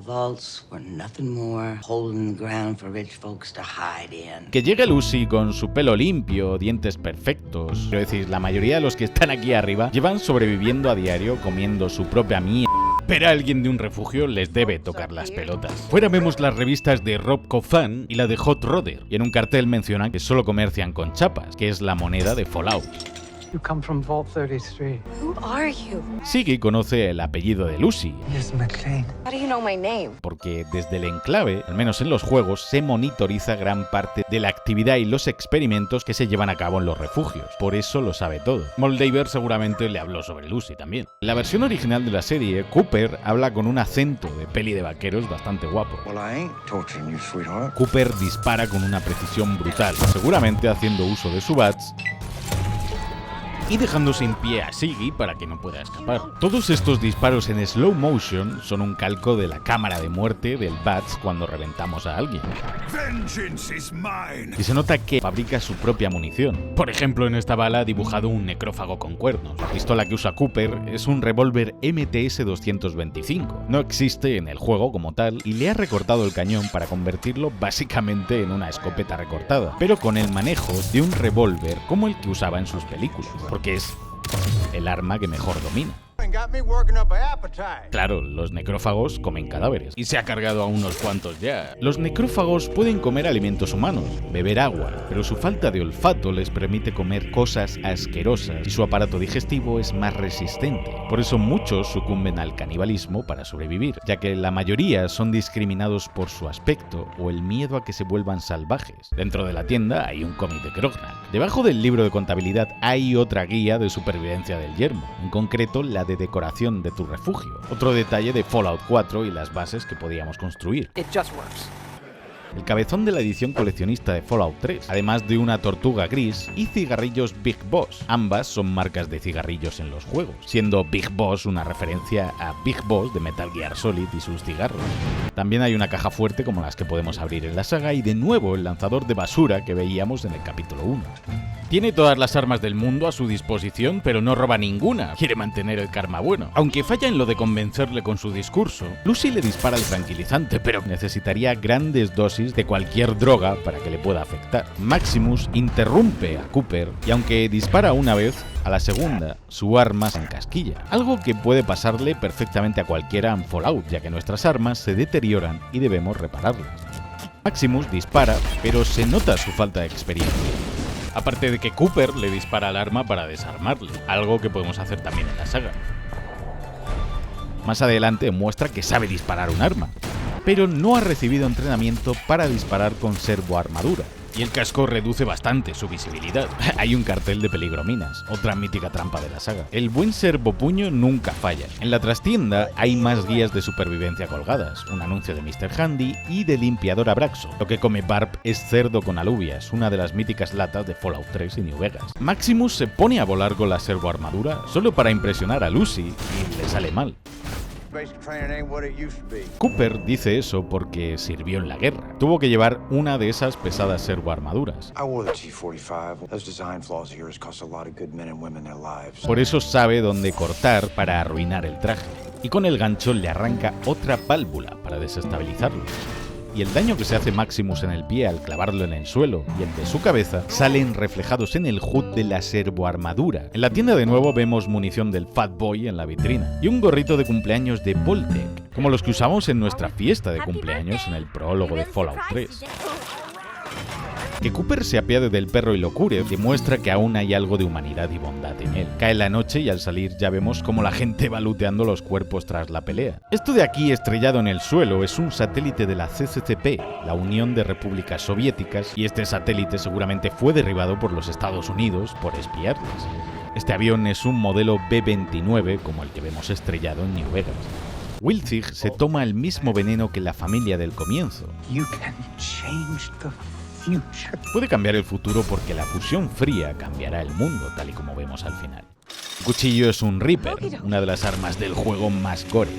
Que llega Lucy con su pelo limpio, dientes perfectos. Quiero decir, la mayoría de los que están aquí arriba llevan sobreviviendo a diario comiendo su propia mierda. Pero alguien de un refugio les debe tocar las pelotas. Fuera vemos las revistas de Rob Coffin y la de Hot Rodder. Y en un cartel mencionan que solo comercian con chapas, que es la moneda de Fallout. You come from Vault 33. Who are you? Siggy conoce el apellido de Lucy, Miss McLean. How do you know my name? porque desde el enclave, al menos en los juegos, se monitoriza gran parte de la actividad y los experimentos que se llevan a cabo en los refugios. Por eso lo sabe todo. Moldaver seguramente le habló sobre Lucy también. En la versión original de la serie, Cooper habla con un acento de peli de vaqueros bastante guapo. Cooper dispara con una precisión brutal, seguramente haciendo uso de su bats y dejando sin pie a Siggy para que no pueda escapar. Todos estos disparos en slow motion son un calco de la cámara de muerte del Bats cuando reventamos a alguien. Y se nota que fabrica su propia munición. Por ejemplo, en esta bala ha dibujado un necrófago con cuernos. La pistola que usa Cooper es un revólver MTS-225. No existe en el juego como tal y le ha recortado el cañón para convertirlo básicamente en una escopeta recortada, pero con el manejo de un revólver como el que usaba en sus películas, porque es el arma que mejor domina. Claro, los necrófagos comen cadáveres, y se ha cargado a unos cuantos ya. Los necrófagos pueden comer alimentos humanos, beber agua, pero su falta de olfato les permite comer cosas asquerosas y su aparato digestivo es más resistente. Por eso muchos sucumben al canibalismo para sobrevivir, ya que la mayoría son discriminados por su aspecto o el miedo a que se vuelvan salvajes. Dentro de la tienda hay un cómic de Krognak. Debajo del libro de contabilidad hay otra guía de supervivencia del yermo, en concreto la de decoración de tu refugio. Otro detalle de Fallout 4 y las bases que podíamos construir. El cabezón de la edición coleccionista de Fallout 3, además de una tortuga gris y cigarrillos Big Boss. Ambas son marcas de cigarrillos en los juegos, siendo Big Boss una referencia a Big Boss de Metal Gear Solid y sus cigarros. También hay una caja fuerte como las que podemos abrir en la saga y de nuevo el lanzador de basura que veíamos en el capítulo 1. Tiene todas las armas del mundo a su disposición, pero no roba ninguna. Quiere mantener el karma bueno. Aunque falla en lo de convencerle con su discurso, Lucy le dispara el tranquilizante, pero necesitaría grandes dosis de cualquier droga para que le pueda afectar. Maximus interrumpe a Cooper y aunque dispara una vez, a la segunda su arma se encasquilla. Algo que puede pasarle perfectamente a cualquiera en Fallout, ya que nuestras armas se deterioran y debemos repararlas. Maximus dispara, pero se nota su falta de experiencia. Aparte de que Cooper le dispara al arma para desarmarle, algo que podemos hacer también en la saga. Más adelante muestra que sabe disparar un arma, pero no ha recibido entrenamiento para disparar con servoarmadura. Y el casco reduce bastante su visibilidad. Hay un cartel de peligrominas, otra mítica trampa de la saga. El buen servopuño nunca falla. En la trastienda hay más guías de supervivencia colgadas, un anuncio de Mr. Handy y de limpiador Abraxo. Lo que come Barb es cerdo con alubias, una de las míticas latas de Fallout 3 y New Vegas. Maximus se pone a volar con la servoarmadura solo para impresionar a Lucy y le sale mal. Cooper dice eso porque sirvió en la guerra. Tuvo que llevar una de esas pesadas servoarmaduras. Por eso sabe dónde cortar para arruinar el traje. Y con el gancho le arranca otra válvula para desestabilizarlo. Y el daño que se hace Maximus en el pie al clavarlo en el suelo y el de su cabeza salen reflejados en el HUD de la servoarmadura. En la tienda de nuevo vemos munición del Fat Boy en la vitrina y un gorrito de cumpleaños de Voltec, como los que usamos en nuestra fiesta de cumpleaños en el prólogo de Fallout 3. Que Cooper se apiade del perro y lo cure demuestra que aún hay algo de humanidad y bondad en él. Cae la noche y al salir ya vemos cómo la gente va looteando los cuerpos tras la pelea. Esto de aquí estrellado en el suelo es un satélite de la CCCP, la Unión de Repúblicas Soviéticas, y este satélite seguramente fue derribado por los Estados Unidos por espiarles. Este avión es un modelo B-29 como el que vemos estrellado en New Vegas. Wilzig se toma el mismo veneno que la familia del comienzo. Puede cambiar el futuro porque la fusión fría cambiará el mundo, tal y como vemos al final. El cuchillo es un Reaper, una de las armas del juego más gore.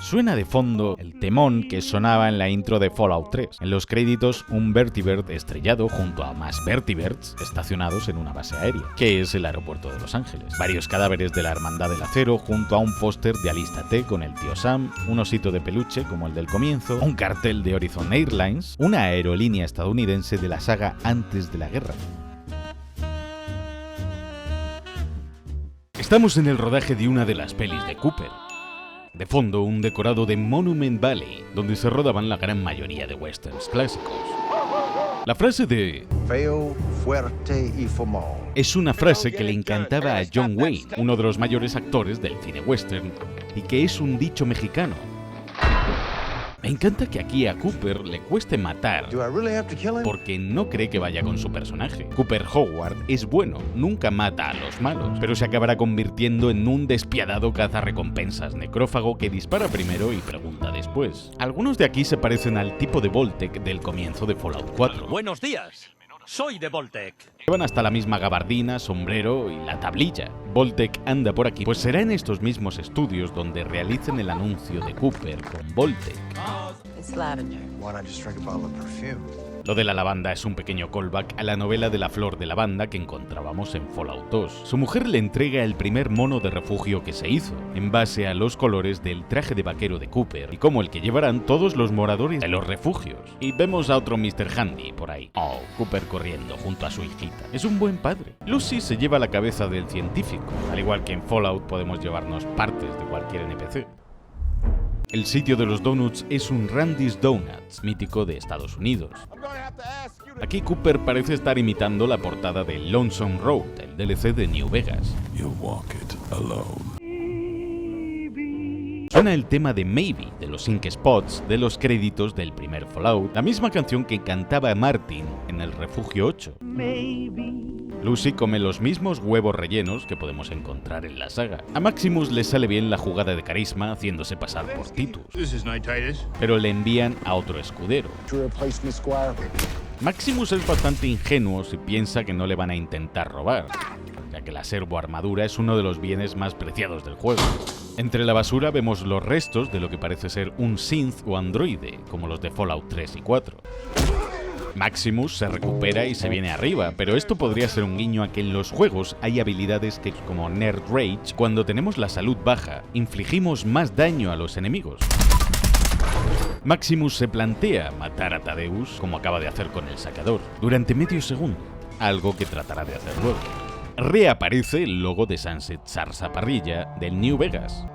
Suena de fondo el temón que sonaba en la intro de Fallout 3. En los créditos, un Vertibird estrellado junto a más Vertibirds estacionados en una base aérea, que es el aeropuerto de Los Ángeles. Varios cadáveres de la Hermandad del Acero junto a un póster de Alístate con el tío Sam, un osito de peluche como el del comienzo, un cartel de Horizon Airlines, una aerolínea estadounidense de la saga antes de la guerra. Estamos en el rodaje de una de las pelis de Cooper. De fondo, un decorado de Monument Valley, donde se rodaban la gran mayoría de westerns clásicos. La frase de Feo, fuerte y fumón. Es una frase que le encantaba a John Wayne, uno de los mayores actores del cine western, y que es un dicho mexicano. Me encanta que aquí a Cooper le cueste matar porque no cree que vaya con su personaje. Cooper Howard es bueno, nunca mata a los malos, pero se acabará convirtiendo en un despiadado cazarrecompensas necrófago que dispara primero y pregunta después. Algunos de aquí se parecen al tipo de Voltec del comienzo de Fallout 4. Buenos días, soy de Voltec. Llevan hasta la misma gabardina, sombrero y la tablilla. Voltec anda por aquí, pues será en estos mismos estudios donde realicen el anuncio de Cooper con Voltec. Lo de la lavanda es un pequeño callback a la novela de la flor de lavanda que encontrábamos en Fallout 2. Su mujer le entrega el primer mono de refugio que se hizo, en base a los colores del traje de vaquero de Cooper, y como el que llevarán todos los moradores de los refugios. Y vemos a otro Mr. Handy por ahí. Oh, Cooper corriendo junto a su hijita. Es un buen padre. Lucy se lleva la cabeza del científico. Al igual que en Fallout podemos llevarnos partes de cualquier NPC. El sitio de los donuts es un Randy's Donuts, mítico de Estados Unidos. Aquí Cooper parece estar imitando la portada de Lonesome Road, el DLC de New Vegas. Suena el tema de Maybe, de los Ink Spots, de los créditos del primer Fallout, la misma canción que cantaba Martin en el Refugio 8. Lucy come los mismos huevos rellenos que podemos encontrar en la saga. A Maximus le sale bien la jugada de carisma haciéndose pasar por Titus, pero le envían a otro escudero. Maximus es bastante ingenuo si piensa que no le van a intentar robar, ya que la servoarmadura es uno de los bienes más preciados del juego. Entre la basura vemos los restos de lo que parece ser un synth o androide, como los de Fallout 3 y 4. Maximus se recupera y se viene arriba, pero esto podría ser un guiño a que en los juegos hay habilidades que, como Nerd Rage, cuando tenemos la salud baja, infligimos más daño a los enemigos. Maximus se plantea matar a Thaddeus, como acaba de hacer con el sacador, durante medio segundo, algo que tratará de hacer luego. Reaparece el logo de Sunset Sarsaparrilla del New Vegas.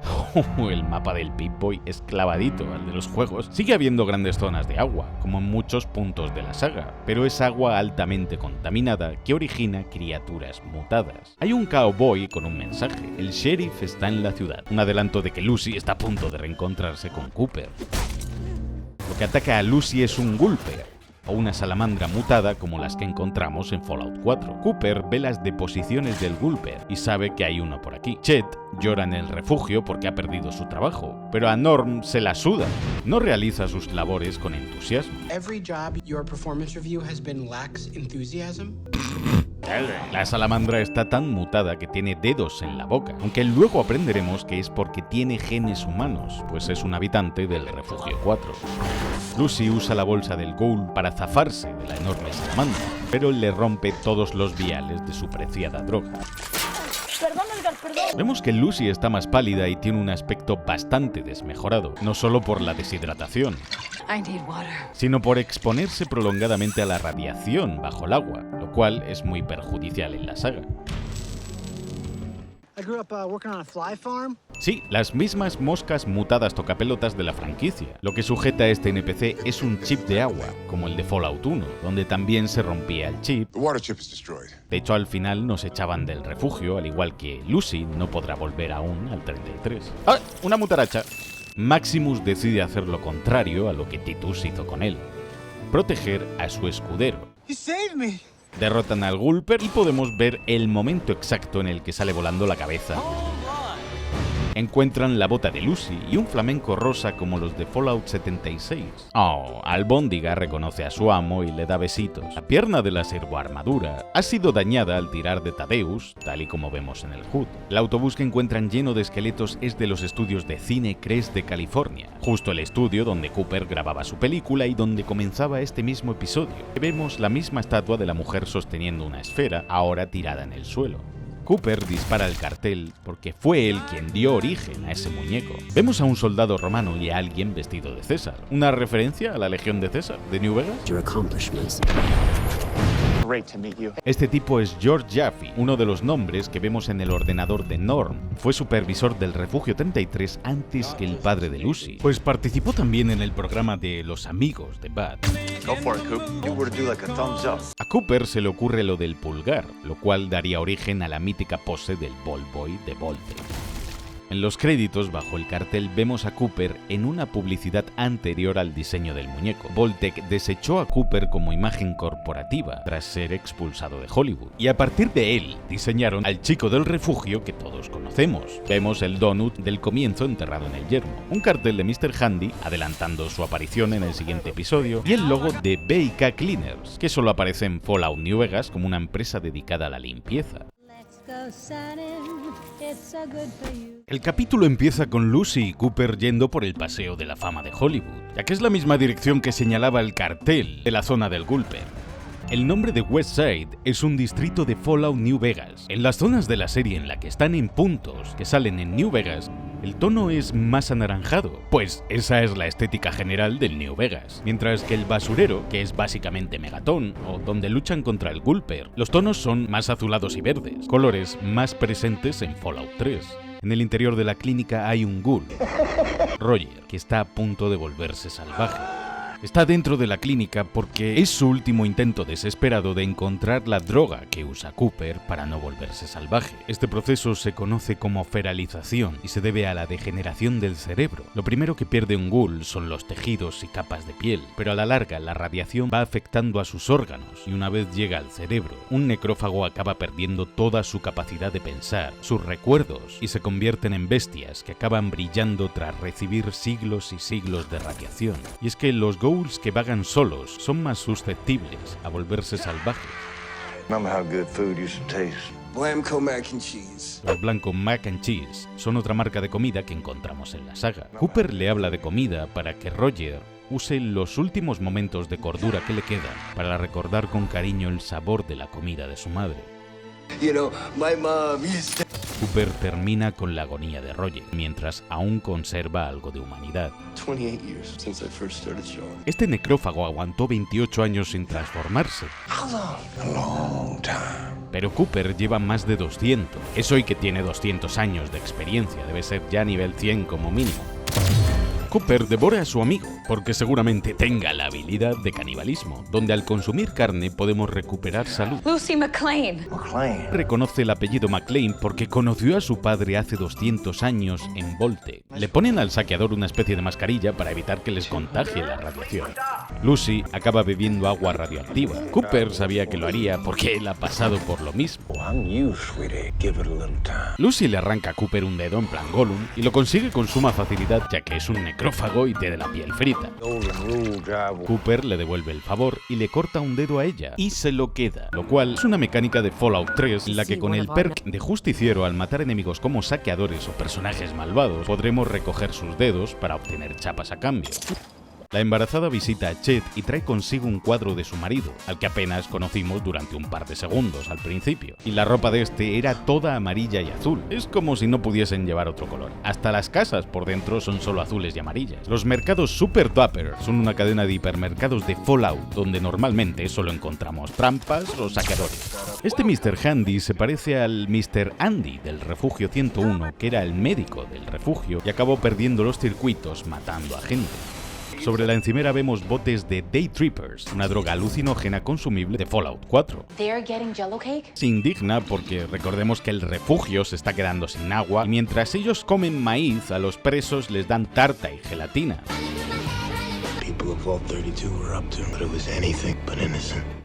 El mapa del Pip-Boy es clavadito al de los juegos. Sigue habiendo grandes zonas de agua, como en muchos puntos de la saga, pero es agua altamente contaminada que origina criaturas mutadas. Hay un cowboy con un mensaje: el sheriff está en la ciudad. Un adelanto de que Lucy está a punto de reencontrarse con Cooper. Lo que ataca a Lucy es un Gulper, o una salamandra mutada como las que encontramos en Fallout 4. Cooper ve las deposiciones del Gulper y sabe que hay uno por aquí. Chet llora en el refugio porque ha perdido su trabajo, pero a Norm se la suda. No realiza sus labores con entusiasmo. La salamandra está tan mutada que tiene dedos en la boca, aunque luego aprenderemos que es porque tiene genes humanos, pues es un habitante del Refugio 4. Lucy usa la bolsa del ghoul para zafarse de la enorme salamandra, pero le rompe todos los viales de su preciada droga. Vemos que Lucy está más pálida y tiene un aspecto bastante desmejorado, no solo por la deshidratación, sino por exponerse prolongadamente a la radiación bajo el agua, lo cual es muy perjudicial en la saga. Sí, las mismas moscas mutadas tocapelotas de la franquicia. Lo que sujeta a este NPC es un chip de agua, como el de Fallout 1, donde también se rompía el chip. De hecho, al final nos echaban del refugio, al igual que Lucy no podrá volver aún al 33. ¡Ah! ¡Una mutaracha! Maximus decide hacer lo contrario a lo que Titus hizo con él: proteger a su escudero. Derrotan al Gulper y podemos ver el momento exacto en el que sale volando la cabeza. Encuentran la bota de Lucy y un flamenco rosa como los de Fallout 76. Oh, Albóndiga reconoce a su amo y le da besitos. La pierna de la servoarmadura ha sido dañada al tirar de Thaddeus, tal y como vemos en el HUD. El autobús que encuentran lleno de esqueletos es de los estudios de Cine Crest de California, justo el estudio donde Cooper grababa su película y donde comenzaba este mismo episodio. Vemos la misma estatua de la mujer sosteniendo una esfera, ahora tirada en el suelo. Cooper dispara el cartel porque fue él quien dio origen a ese muñeco. Vemos a un soldado romano y a alguien vestido de César. ¿Una referencia a la Legión de César de New Vegas? Great to meet you. Este tipo es George Jaffe, uno de los nombres que vemos en el ordenador de Norm. Fue supervisor del Refugio 33 antes que el padre de Lucy, pues participó también en el programa de Los Amigos de Bud. Go for it, Coop. You were to do like a thumbs up. A Cooper se le ocurre lo del pulgar, lo cual daría origen a la mítica pose del Ball Boy de Voltec. En los créditos, bajo el cartel, vemos a Cooper en una publicidad anterior al diseño del muñeco. Voltec desechó a Cooper como imagen corporativa tras ser expulsado de Hollywood. Y a partir de él, diseñaron al chico del refugio que todos conocemos. Vemos el donut del comienzo enterrado en el yermo, un cartel de Mr. Handy adelantando su aparición en el siguiente episodio y el logo de BK Cleaners, que solo aparece en Fallout New Vegas como una empresa dedicada a la limpieza. El capítulo empieza con Lucy y Cooper yendo por el Paseo de la Fama de Hollywood, ya que es la misma dirección que señalaba el cartel de la zona del Gulper. El nombre de West Side es un distrito de Fallout New Vegas. En las zonas de la serie en la que están en puntos que salen en New Vegas, el tono es más anaranjado, pues esa es la estética general del New Vegas. Mientras que el basurero, que es básicamente Megaton, o donde luchan contra el Gulper, los tonos son más azulados y verdes, colores más presentes en Fallout 3. En el interior de la clínica hay un ghoul, Roger, que está a punto de volverse salvaje. Está dentro de la clínica porque es su último intento desesperado de encontrar la droga que usa Cooper para no volverse salvaje. Este proceso se conoce como feralización y se debe a la degeneración del cerebro. Lo primero que pierde un ghoul son los tejidos y capas de piel, pero a la larga la radiación va afectando a sus órganos y una vez llega al cerebro, un necrófago acaba perdiendo toda su capacidad de pensar, sus recuerdos y se convierten en bestias que acaban brillando tras recibir siglos y siglos de radiación. Y es que los ghouls que vagan solos son más susceptibles a volverse salvajes. Los Blanco Mac and Cheese son otra marca de comida que encontramos en la saga. Cooper le habla de comida para que Roger use los últimos momentos de cordura que le quedan para recordar con cariño el sabor de la comida de su madre. Cooper termina con la agonía de Roger, mientras aún conserva algo de humanidad. Este necrófago aguantó 28 años sin transformarse. Pero Cooper lleva más de 200. Es hoy que tiene 200 años de experiencia, debe ser ya nivel 100 como mínimo. Cooper devora a su amigo, porque seguramente tenga la habilidad de canibalismo, donde al consumir carne podemos recuperar salud. Lucy McLean. Reconoce el apellido McLean porque conoció a su padre hace 200 años en Voltec. Le ponen al saqueador una especie de mascarilla para evitar que les contagie la radiación. Lucy acaba bebiendo agua radioactiva. Cooper sabía que lo haría porque él ha pasado por lo mismo. Lucy le arranca a Cooper un dedo en plan Gollum y lo consigue con suma facilidad ya que es un necrófago y tiene la piel frita. Cooper le devuelve el favor y le corta un dedo a ella y se lo queda, lo cual es una mecánica de Fallout 3 en la que con el perk de justiciero al matar enemigos como saqueadores o personajes malvados podremos recoger sus dedos para obtener chapas a cambio. La embarazada visita a Chet y trae consigo un cuadro de su marido, al que apenas conocimos durante un par de segundos al principio. Y la ropa de este era toda amarilla y azul. Es como si no pudiesen llevar otro color. Hasta las casas por dentro son solo azules y amarillas. Los mercados Super Dapper son una cadena de hipermercados de Fallout, donde normalmente solo encontramos trampas o saqueadores. Este Mr. Handy se parece al Mr. Andy del Refugio 101, que era el médico del refugio y acabó perdiendo los circuitos matando a gente. Sobre la encimera vemos botes de Day Trippers, una droga alucinógena consumible de Fallout 4. Se indigna porque recordemos que el refugio se está quedando sin agua y mientras ellos comen maíz, a los presos les dan tarta y gelatina.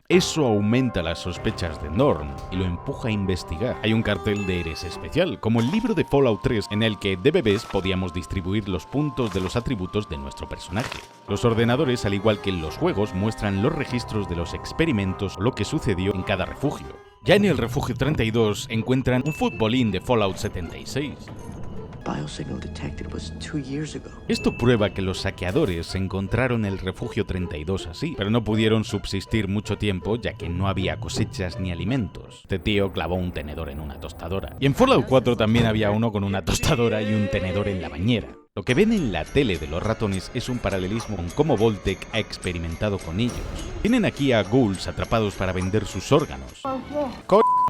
Eso aumenta las sospechas de Norm y lo empuja a investigar. Hay un cartel de Eres Especial, como el libro de Fallout 3 en el que de bebés podíamos distribuir los puntos de los atributos de nuestro personaje. Los ordenadores, al igual que en los juegos, muestran los registros de los experimentos o lo que sucedió en cada refugio. Ya en el Refugio 32 encuentran un futbolín de Fallout 76. Esto prueba que los saqueadores encontraron el Refugio 32 así, pero no pudieron subsistir mucho tiempo ya que no había cosechas ni alimentos. Este tío clavó un tenedor en una tostadora. Y en Fallout 4 también había uno con una tostadora y un tenedor en la bañera. Lo que ven en la tele de los ratones es un paralelismo con cómo Vault-Tec ha experimentado con ellos. Tienen aquí a ghouls atrapados para vender sus órganos.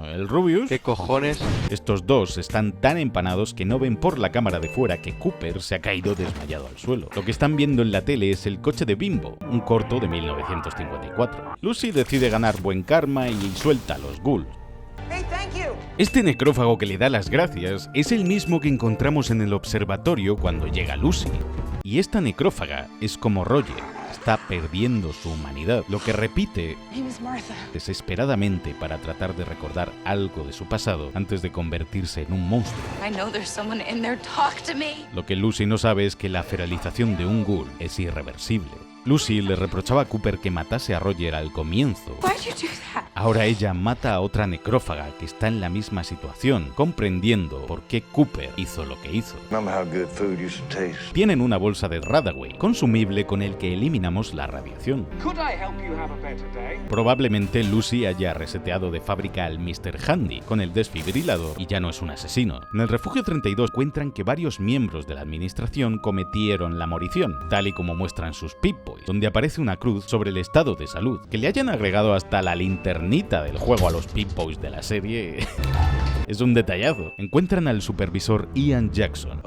El Rubius. ¿Qué cojones? Estos dos están tan empanados que no ven por la cámara de fuera que Cooper se ha caído desmayado al suelo. Lo que están viendo en la tele es El coche de Bimbo, un corto de 1954. Lucy decide ganar buen karma y suelta a los ghouls. Este necrófago que le da las gracias es el mismo que encontramos en el observatorio cuando llega Lucy. Y esta necrófaga es como Roger. Está perdiendo su humanidad, lo que repite desesperadamente para tratar de recordar algo de su pasado antes de convertirse en un monstruo. Lo que Lucy no sabe es que la feralización de un ghoul es irreversible. Lucy le reprochaba a Cooper que matase a Roger al comienzo. Ahora ella mata a otra necrófaga que está en la misma situación, comprendiendo por qué Cooper hizo lo que hizo. Tienen una bolsa de Radaway, consumible con el que eliminamos la radiación. Probablemente Lucy haya reseteado de fábrica al Mr. Handy con el desfibrilador y ya no es un asesino. En el Refugio 32 cuentan que varios miembros de la administración cometieron la morición, tal y como muestran sus Pip-Boys, donde aparece una cruz sobre el estado de salud. Que le hayan agregado hasta la linternita del juego a los Pip-Boys de la serie es un detallazo. Encuentran al supervisor Ian Jackson.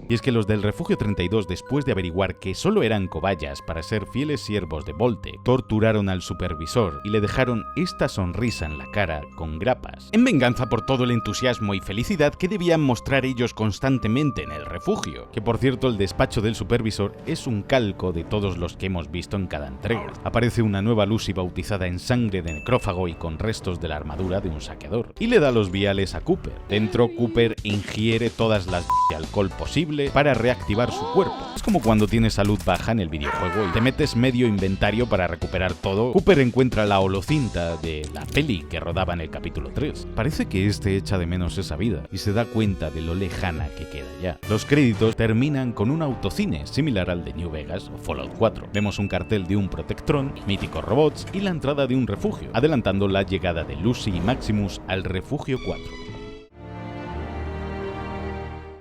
Y es que los del Refugio 32, después de averiguar que solo eran cobayas para ser fieles siervos de Vault-Tec, torturaron al supervisor y le dejaron esta sonrisa en la cara con grapas, en venganza por todo el entusiasmo y felicidad que debían mostrar ellos constantemente en el refugio. Que por cierto, el despacho del supervisor es un calco de todos los que hemos visto en cada entrega. Aparece una nueva Lucy bautizada en sangre de necrófago y con restos de la armadura de un saqueador, y le da los viales a Cooper. Dentro, Cooper ingiere todas las de alcohol posible para reactivar su cuerpo. Es como cuando tienes salud baja en el videojuego y te metes medio inventario para recuperar todo. Cooper encuentra la holocinta de la peli que rodaba en el capítulo 3. Parece que este echa de menos esa vida y se da cuenta de lo lejana que queda ya. Los créditos terminan con un autocine similar al de New Vegas o Fallout 4. Vemos un cartel de un Protectron, míticos robots y la entrada de un refugio, adelantando la llegada de Lucy y Maximus al Refugio 4.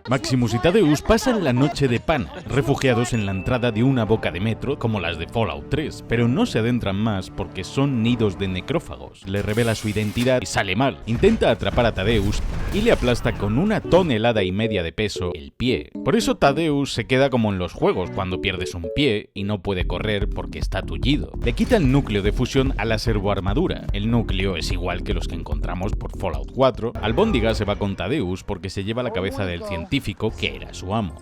Maximus y Thaddeus pasan la noche de pana, refugiados en la entrada de una boca de metro como las de Fallout 3, pero no se adentran más porque son nidos de necrófagos. Le revela su identidad y sale mal. Intenta atrapar a Thaddeus y le aplasta con 1,5 toneladas de peso el pie. Por eso Thaddeus se queda como en los juegos cuando pierdes un pie y no puede correr porque está tullido. Le quita el núcleo de fusión a la servoarmadura. El núcleo es igual que los que encontramos por Fallout 4. Albóndiga se va con Thaddeus porque se lleva la cabeza del científico que era su amo.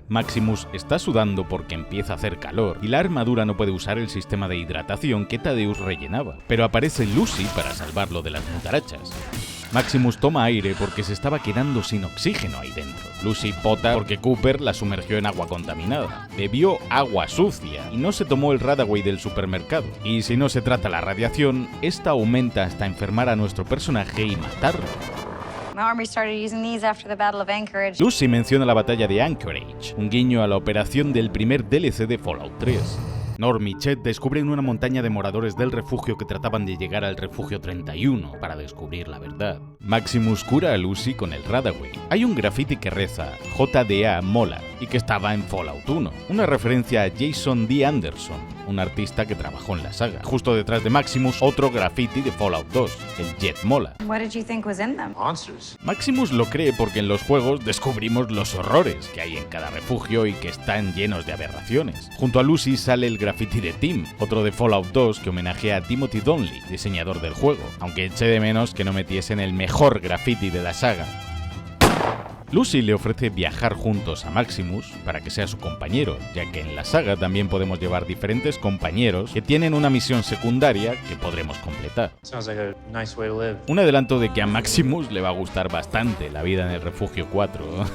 Maximus está sudando porque empieza a hacer calor y la armadura no puede usar el sistema de hidratación que Thaddeus rellenaba, pero aparece Lucy para salvarlo de las mutarachas. Maximus toma aire porque se estaba quedando sin oxígeno ahí dentro. Lucy pota porque Cooper la sumergió en agua contaminada. Bebió agua sucia y no se tomó el Radaway del supermercado. Y si no se trata la radiación, esta aumenta hasta enfermar a nuestro personaje y matarlo. Lucy menciona la batalla de Anchorage, un guiño a la operación del primer DLC de Fallout 3. Norm y Chet descubren una montaña de moradores del refugio que trataban de llegar al Refugio 31 para descubrir la verdad. Maximus cura a Lucy con el Radaway. Hay un graffiti que reza JDA mola y que estaba en Fallout 1, una referencia a Jason D. Anderson, un artista que trabajó en la saga. Justo detrás de Maximus, otro graffiti de Fallout 2, el Jet mola. Maximus lo cree porque en los juegos descubrimos los horrores que hay en cada refugio y que están llenos de aberraciones. Junto a Lucy sale el graffiti de Tim, otro de Fallout 2 que homenajea a Timothy Donnelly, diseñador del juego, aunque eché de menos que no metiesen el mejor graffiti de la saga. Lucy le ofrece viajar juntos a Maximus para que sea su compañero, ya que en la saga también podemos llevar diferentes compañeros que tienen una misión secundaria que podremos completar. Un adelanto de que a Maximus le va a gustar bastante la vida en el Refugio 4.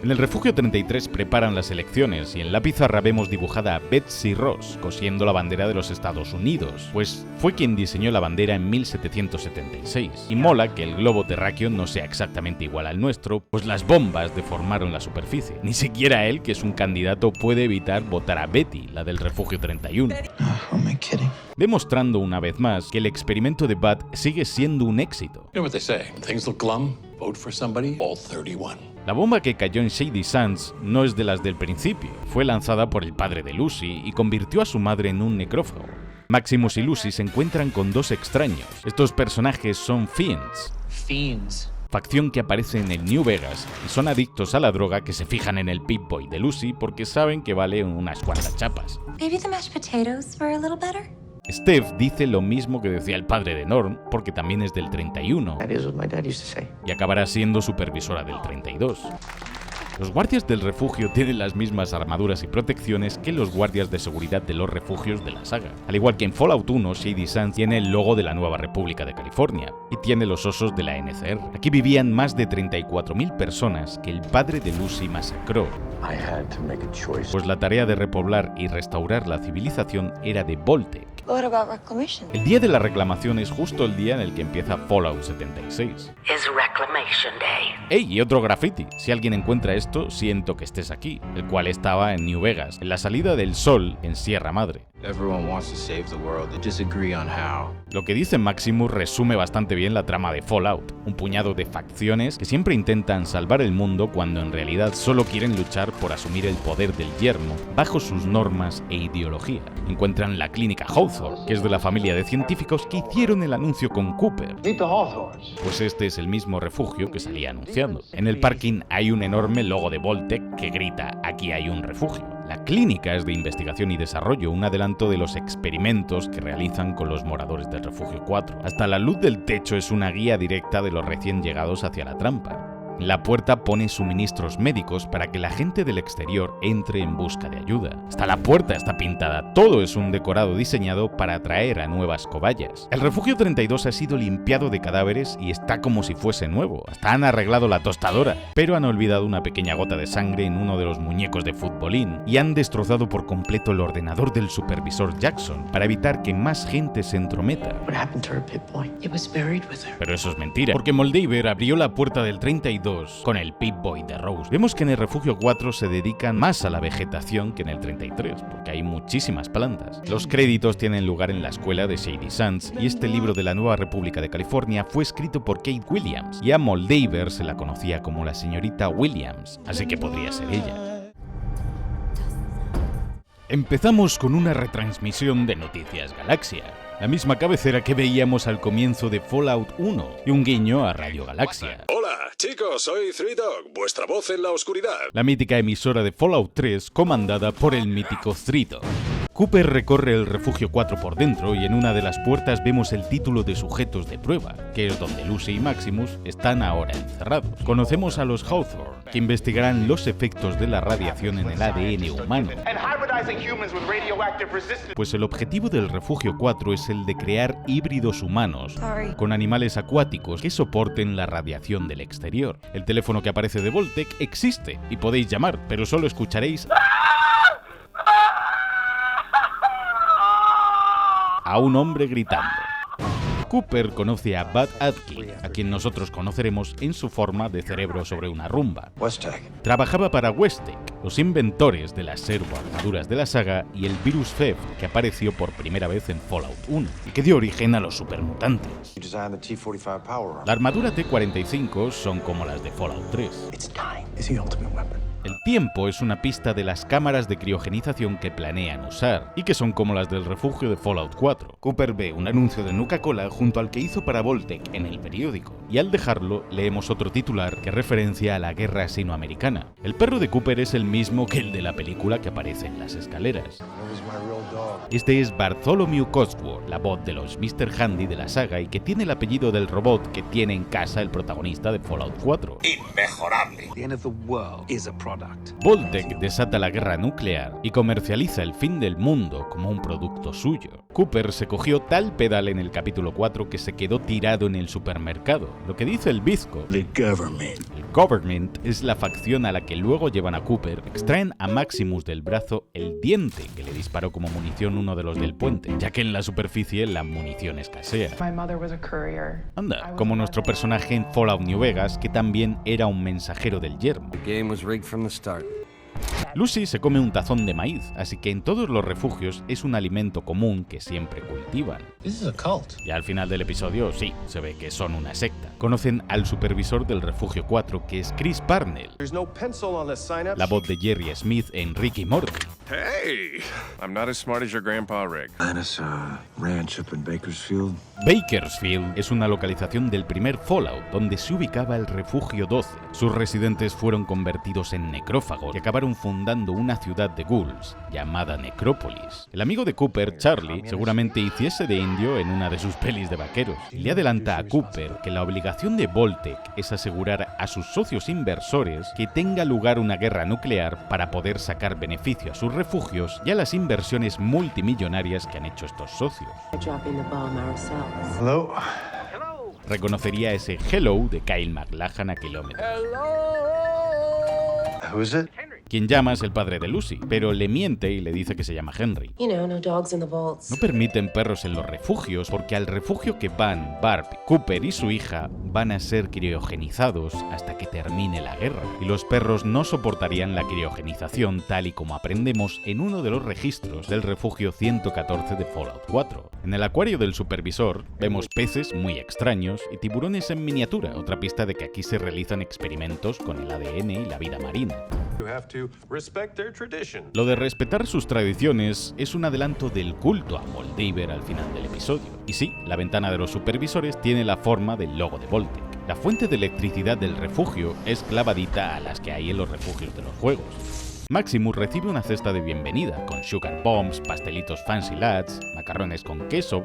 En el Refugio 33 preparan las elecciones y en la pizarra vemos dibujada a Betsy Ross cosiendo la bandera de los Estados Unidos, pues fue quien diseñó la bandera en 1776. Y mola que el globo terráqueo no sea exactamente igual al nuestro, pues las bombas deformaron la superficie. Ni siquiera él, que es un candidato, puede evitar votar a Betty, la del Refugio 31. Demostrando una vez más que el experimento de Bat sigue siendo un éxito. vote for somebody, all 31. La bomba que cayó en Shady Sands no es de las del principio. Fue lanzada por el padre de Lucy y convirtió a su madre en un necrófago. Maximus y Lucy se encuentran con dos extraños. Estos personajes son Fiends, facción que aparece en el New Vegas y son adictos a la droga que se fijan en el Pip-Boy de Lucy porque saben que vale unas cuantas chapas. Maybe the mashed potatoes were a little better. Steph dice lo mismo que decía el padre de Norm, porque también es del 31, y acabará siendo supervisora del 32. Los guardias del refugio tienen las mismas armaduras y protecciones que los guardias de seguridad de los refugios de la saga. Al igual que en Fallout 1, Shady Sands tiene el logo de la Nueva República de California y tiene los osos de la NCR. Aquí vivían más de 34.000 personas que el padre de Lucy masacró. Pues la tarea de repoblar y restaurar la civilización era de Vault-Tec. El día de la reclamación es justo el día en el que empieza Fallout 76. Es Reclamation Day. ¡Ey! Y otro graffiti. Si alguien encuentra esto, siento que estés aquí. El cual estaba en New Vegas, en la salida del sol en Sierra Madre. Lo que dice Maximus resume bastante bien la trama de Fallout, un puñado de facciones que siempre intentan salvar el mundo cuando en realidad solo quieren luchar por asumir el poder del yermo bajo sus normas e ideología. Encuentran la clínica Hawthorne, que es de la familia de científicos que hicieron el anuncio con Cooper. Pues este es el mismo refugio que salía anunciando. En el parking hay un enorme logo de Vault-Tec que grita "Aquí hay un refugio". La clínica es de investigación y desarrollo, un adelanto de los experimentos que realizan con los moradores del Refugio 4. Hasta la luz del techo es una guía directa de los recién llegados hacia la trampa. La puerta pone suministros médicos para que la gente del exterior entre en busca de ayuda. Hasta la puerta está pintada, todo es un decorado diseñado para atraer a nuevas cobayas. El Refugio 32 ha sido limpiado de cadáveres y está como si fuese nuevo, hasta han arreglado la tostadora, pero han olvidado una pequeña gota de sangre en uno de los muñecos de futbolín y han destrozado por completo el ordenador del supervisor Jackson para evitar que más gente se entrometa. Pero eso es mentira, porque Moldaver abrió la puerta del 32 con el Pip-Boy de Rose. Vemos que en el Refugio 4 se dedican más a la vegetación que en el 33, porque hay muchísimas plantas. Los créditos tienen lugar en la escuela de Shady Sands, y este libro de la Nueva República de California fue escrito por Kate Williams, y a Moldaver se la conocía como la señorita Williams, así que podría ser ella. Empezamos con una retransmisión de Noticias Galaxia, la misma cabecera que veíamos al comienzo de Fallout 1 y un guiño a Radio Galaxia. Hola, chicos, soy Three Dog, vuestra voz en la oscuridad. La mítica emisora de Fallout 3 comandada por el mítico Three Dog. Cooper recorre el Refugio 4 por dentro y en una de las puertas vemos el título de sujetos de prueba, que es donde Lucy y Maximus están ahora encerrados. Conocemos a los Hawthorne, que investigarán los efectos de la radiación en el ADN humano. Pues el objetivo del Refugio 4 es el de crear híbridos humanos con animales acuáticos que soporten la radiación del exterior. El teléfono que aparece de Vault-Tec existe y podéis llamar, pero solo escucharéis a un hombre gritando. Cooper conoce a Bud Atkin, a quien nosotros conoceremos en su forma de cerebro sobre una rumba. Trabajaba para Westec, los inventores de las servoarmaduras de la saga y el virus Theft que apareció por primera vez en Fallout 1 y que dio origen a los supermutantes. La armadura T-45 son como las de Fallout 3. El tiempo es una pista de las cámaras de criogenización que planean usar, y que son como las del refugio de Fallout 4. Cooper ve un anuncio de Nuka-Cola junto al que hizo para Vault-Tec en el periódico, y al dejarlo leemos otro titular que referencia a la guerra sinoamericana. El perro de Cooper es el mismo que el de la película que aparece en las escaleras. Este es Bartholomew Codsworth, la voz de los Mr. Handy de la saga y que tiene el apellido del robot que tiene en casa el protagonista de Fallout 4. Inmejorable. Vault-Tec desata la guerra nuclear y comercializa el fin del mundo como un producto suyo. Cooper se cogió tal pedal en el capítulo 4 que se quedó tirado en el supermercado. Lo que dice el bizco. El Government es la facción a la que luego llevan a Cooper, extraen a Maximus del brazo el diente que le disparó como munición uno de los del puente, ya que en la superficie la munición escasea. Anda, como nuestro personaje en Fallout New Vegas, que también era un mensajero del yermo. Lucy se come un tazón de maíz, así que en todos los refugios es un alimento común que siempre cultivan. Y al final del episodio, sí, se ve que son una secta. Conocen al supervisor del refugio 4, que es Chris Parnell, la voz de Jerry Smith en Rick y Morty. Hey, I'm not as smart as your grandpa Rick. Ranch up in Bakersfield. Bakersfield es una localización del primer Fallout, donde se ubicaba el Refugio 12. Sus residentes fueron convertidos en necrófagos y acabaron fundando una ciudad de ghouls, llamada Necrópolis. El amigo de Cooper, Charlie, seguramente hiciese de indio en una de sus pelis de vaqueros. Le adelanta a Cooper que la obligación de Vault-Tec es asegurar a sus socios inversores que tenga lugar una guerra nuclear para poder sacar beneficio a sus refugios y a las inversiones multimillonarias que han hecho estos socios. Hello. Reconocería ese hello de Kyle MacLachlan a kilómetros. Who is it? Quien llama es el padre de Lucy, pero le miente y le dice que se llama Henry. No permiten perros en los refugios porque al refugio que van Barb, Cooper y su hija van a ser criogenizados hasta que termine la guerra. Y los perros no soportarían la criogenización tal y como aprendemos en uno de los registros del refugio 114 de Fallout 4. En el acuario del supervisor vemos peces muy extraños y tiburones en miniatura, otra pista de que aquí se realizan experimentos con el ADN y la vida marina. Lo de respetar sus tradiciones es un adelanto del culto a Moldaver al final del episodio. Y sí, la ventana de los supervisores tiene la forma del logo de Vault-Tec. La fuente de electricidad del refugio es clavadita a las que hay en los refugios de los juegos. Maximus recibe una cesta de bienvenida, con sugar bombs, pastelitos fancy lads, macarrones con queso,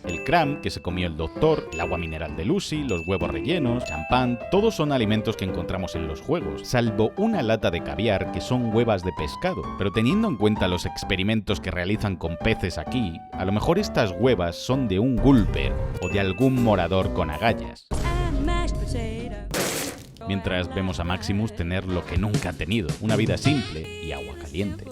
el cram que se comió el doctor, el agua mineral de Lucy, los huevos rellenos, champán, todos son alimentos que encontramos en los juegos, salvo una lata de caviar que son huevas de pescado. Pero teniendo en cuenta los experimentos que realizan con peces aquí, a lo mejor estas huevas son de un gulper o de algún morador con agallas. Mientras vemos a Maximus tener lo que nunca ha tenido, una vida simple y agua caliente.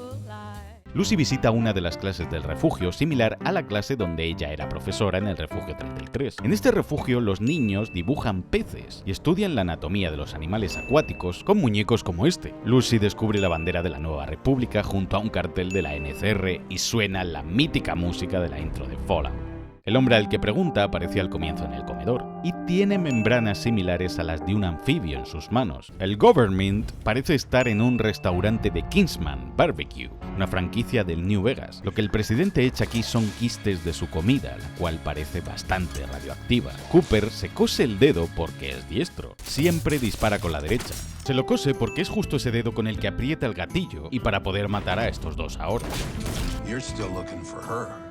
Lucy visita una de las clases del refugio, similar a la clase donde ella era profesora en el refugio 33. En este refugio los niños dibujan peces y estudian la anatomía de los animales acuáticos con muñecos como este. Lucy descubre la bandera de la Nueva República junto a un cartel de la NCR y suena la mítica música de la intro de Fallout. El hombre al que pregunta aparece al comienzo en el comedor y tiene membranas similares a las de un anfibio en sus manos. El Government parece estar en un restaurante de Kingsman Barbecue, una franquicia del New Vegas. Lo que el presidente echa aquí son quistes de su comida, la cual parece bastante radioactiva. Cooper se cose el dedo porque es diestro. Siempre dispara con la derecha. Se lo cose porque es justo ese dedo con el que aprieta el gatillo y para poder matar a estos dos ahora.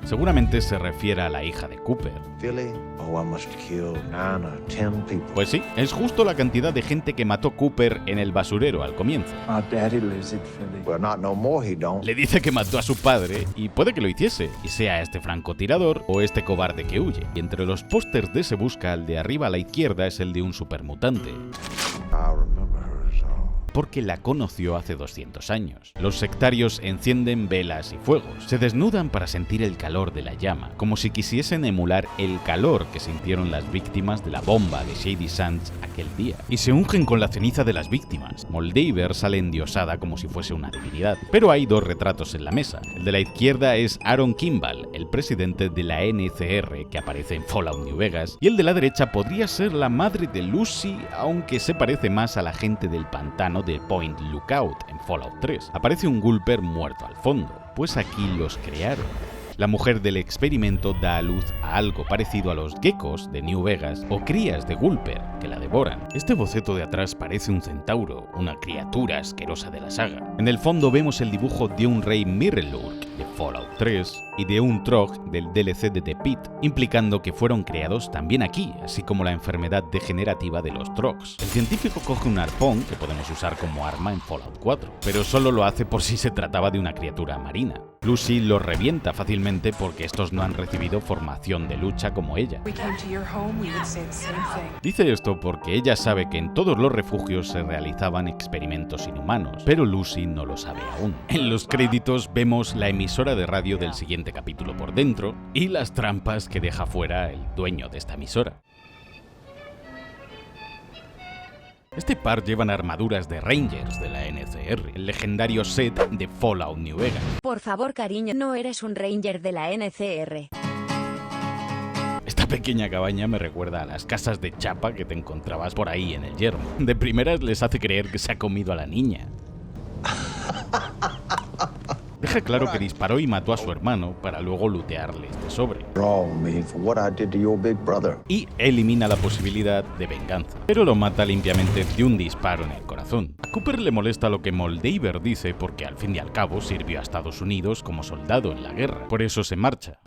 Seguramente se refiere a la hija de Cooper. Pues sí, es justo la cantidad de gente que mató Cooper en el basurero al comienzo. Le dice que mató a su padre y puede que lo hiciese, y sea este francotirador o este cobarde que huye. Y entre los pósters de Se Busca, el de arriba a la izquierda es el de un supermutante, porque la conoció hace 200 años. Los sectarios encienden velas y fuegos, se desnudan para sentir el calor de la llama, como si quisiesen emular el calor que sintieron las víctimas de la bomba de Shady Sands aquel día, y se ungen con la ceniza de las víctimas. Moldaver sale endiosada como si fuese una divinidad, pero hay dos retratos en la mesa. El de la izquierda es Aaron Kimball, el presidente de la NCR que aparece en Fallout New Vegas, y el de la derecha podría ser la madre de Lucy, aunque se parece más a la gente del pantano de Point Lookout en Fallout 3. Aparece un Gulper muerto al fondo, pues aquí los crearon. La mujer del experimento da a luz a algo parecido a los geckos de New Vegas o crías de Gulper que la devoran. Este boceto de atrás parece un centauro, una criatura asquerosa de la saga. En el fondo vemos el dibujo de un rey Mirrorlurk de Fallout 3 y de un Trog del DLC de The Pit, implicando que fueron creados también aquí, así como la enfermedad degenerativa de los Trogs. El científico coge un arpón que podemos usar como arma en Fallout 4, pero solo lo hace por si se trataba de una criatura marina. Lucy los revienta fácilmente porque estos no han recibido formación de lucha como ella. Dice esto porque ella sabe que en todos los refugios se realizaban experimentos inhumanos, pero Lucy no lo sabe aún. En los créditos vemos la emisora de radio del siguiente capítulo por dentro y las trampas que deja fuera el dueño de esta emisora. Este par llevan armaduras de Rangers de la NCR, el legendario set de Fallout New Vegas. Por favor, cariño, no eres un Ranger de la NCR. Esta pequeña cabaña me recuerda a las casas de chapa que te encontrabas por ahí en el yermo. De primeras les hace creer que se ha comido a la niña. Deja claro que disparó y mató a su hermano para luego lootearle este sobre. Y elimina la posibilidad de venganza, pero lo mata limpiamente de un disparo en el corazón. A Cooper le molesta lo que Moldaver dice porque al fin y al cabo sirvió a Estados Unidos como soldado en la guerra. Por eso se marcha.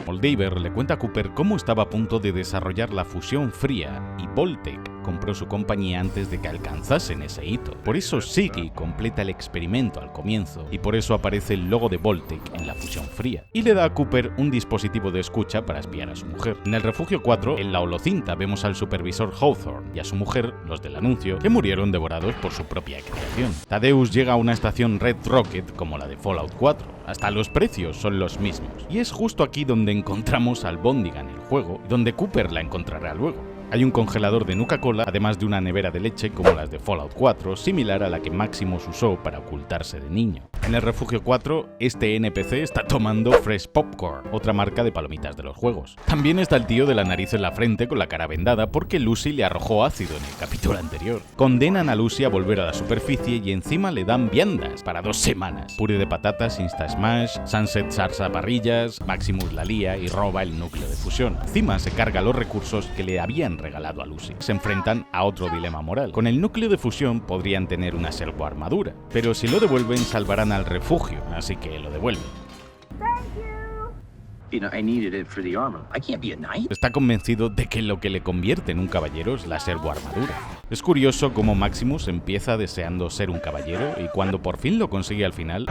Moldaver le cuenta a Cooper cómo estaba a punto de desarrollar la fusión fría y Vault-Tec compró su compañía antes de que alcanzasen ese hito. Por eso Siggy completa el experimento al comienzo y por eso aparece el logo de Vault-Tec en la fusión fría. Y le da a Cooper un dispositivo de escucha para espiar a su mujer. En el Refugio 4, en la holocinta, vemos al supervisor Hawthorne y a su mujer, los del anuncio, que murieron devorados por su propia creación. Thaddeus llega a una estación Red Rocket como la de Fallout 4. Hasta los precios son los mismos. Y es justo aquí donde encontramos al Bóndiga en el juego y donde Cooper la encontrará luego. Hay un congelador de Nuka-Cola, además de una nevera de leche como las de Fallout 4, similar a la que Maximus usó para ocultarse de niño. En el Refugio 4, este NPC está tomando Fresh Popcorn, otra marca de palomitas de los juegos. También está el tío de la nariz en la frente con la cara vendada porque Lucy le arrojó ácido en el capítulo anterior. Condenan a Lucy a volver a la superficie y encima le dan viandas para 2 semanas. Puré de patatas, Insta Smash, Sunset salsa parrillas, Maximus la lía y roba el núcleo de fusión. Encima se carga los recursos que le habían regalado a Lucy. Se enfrentan a otro dilema moral. Con el núcleo de fusión podrían tener una servoarmadura, pero si lo devuelven salvarán al refugio, así que lo devuelven. Está convencido de que lo que le convierte en un caballero es la servoarmadura. Es curioso cómo Maximus empieza deseando ser un caballero y cuando por fin lo consigue al final,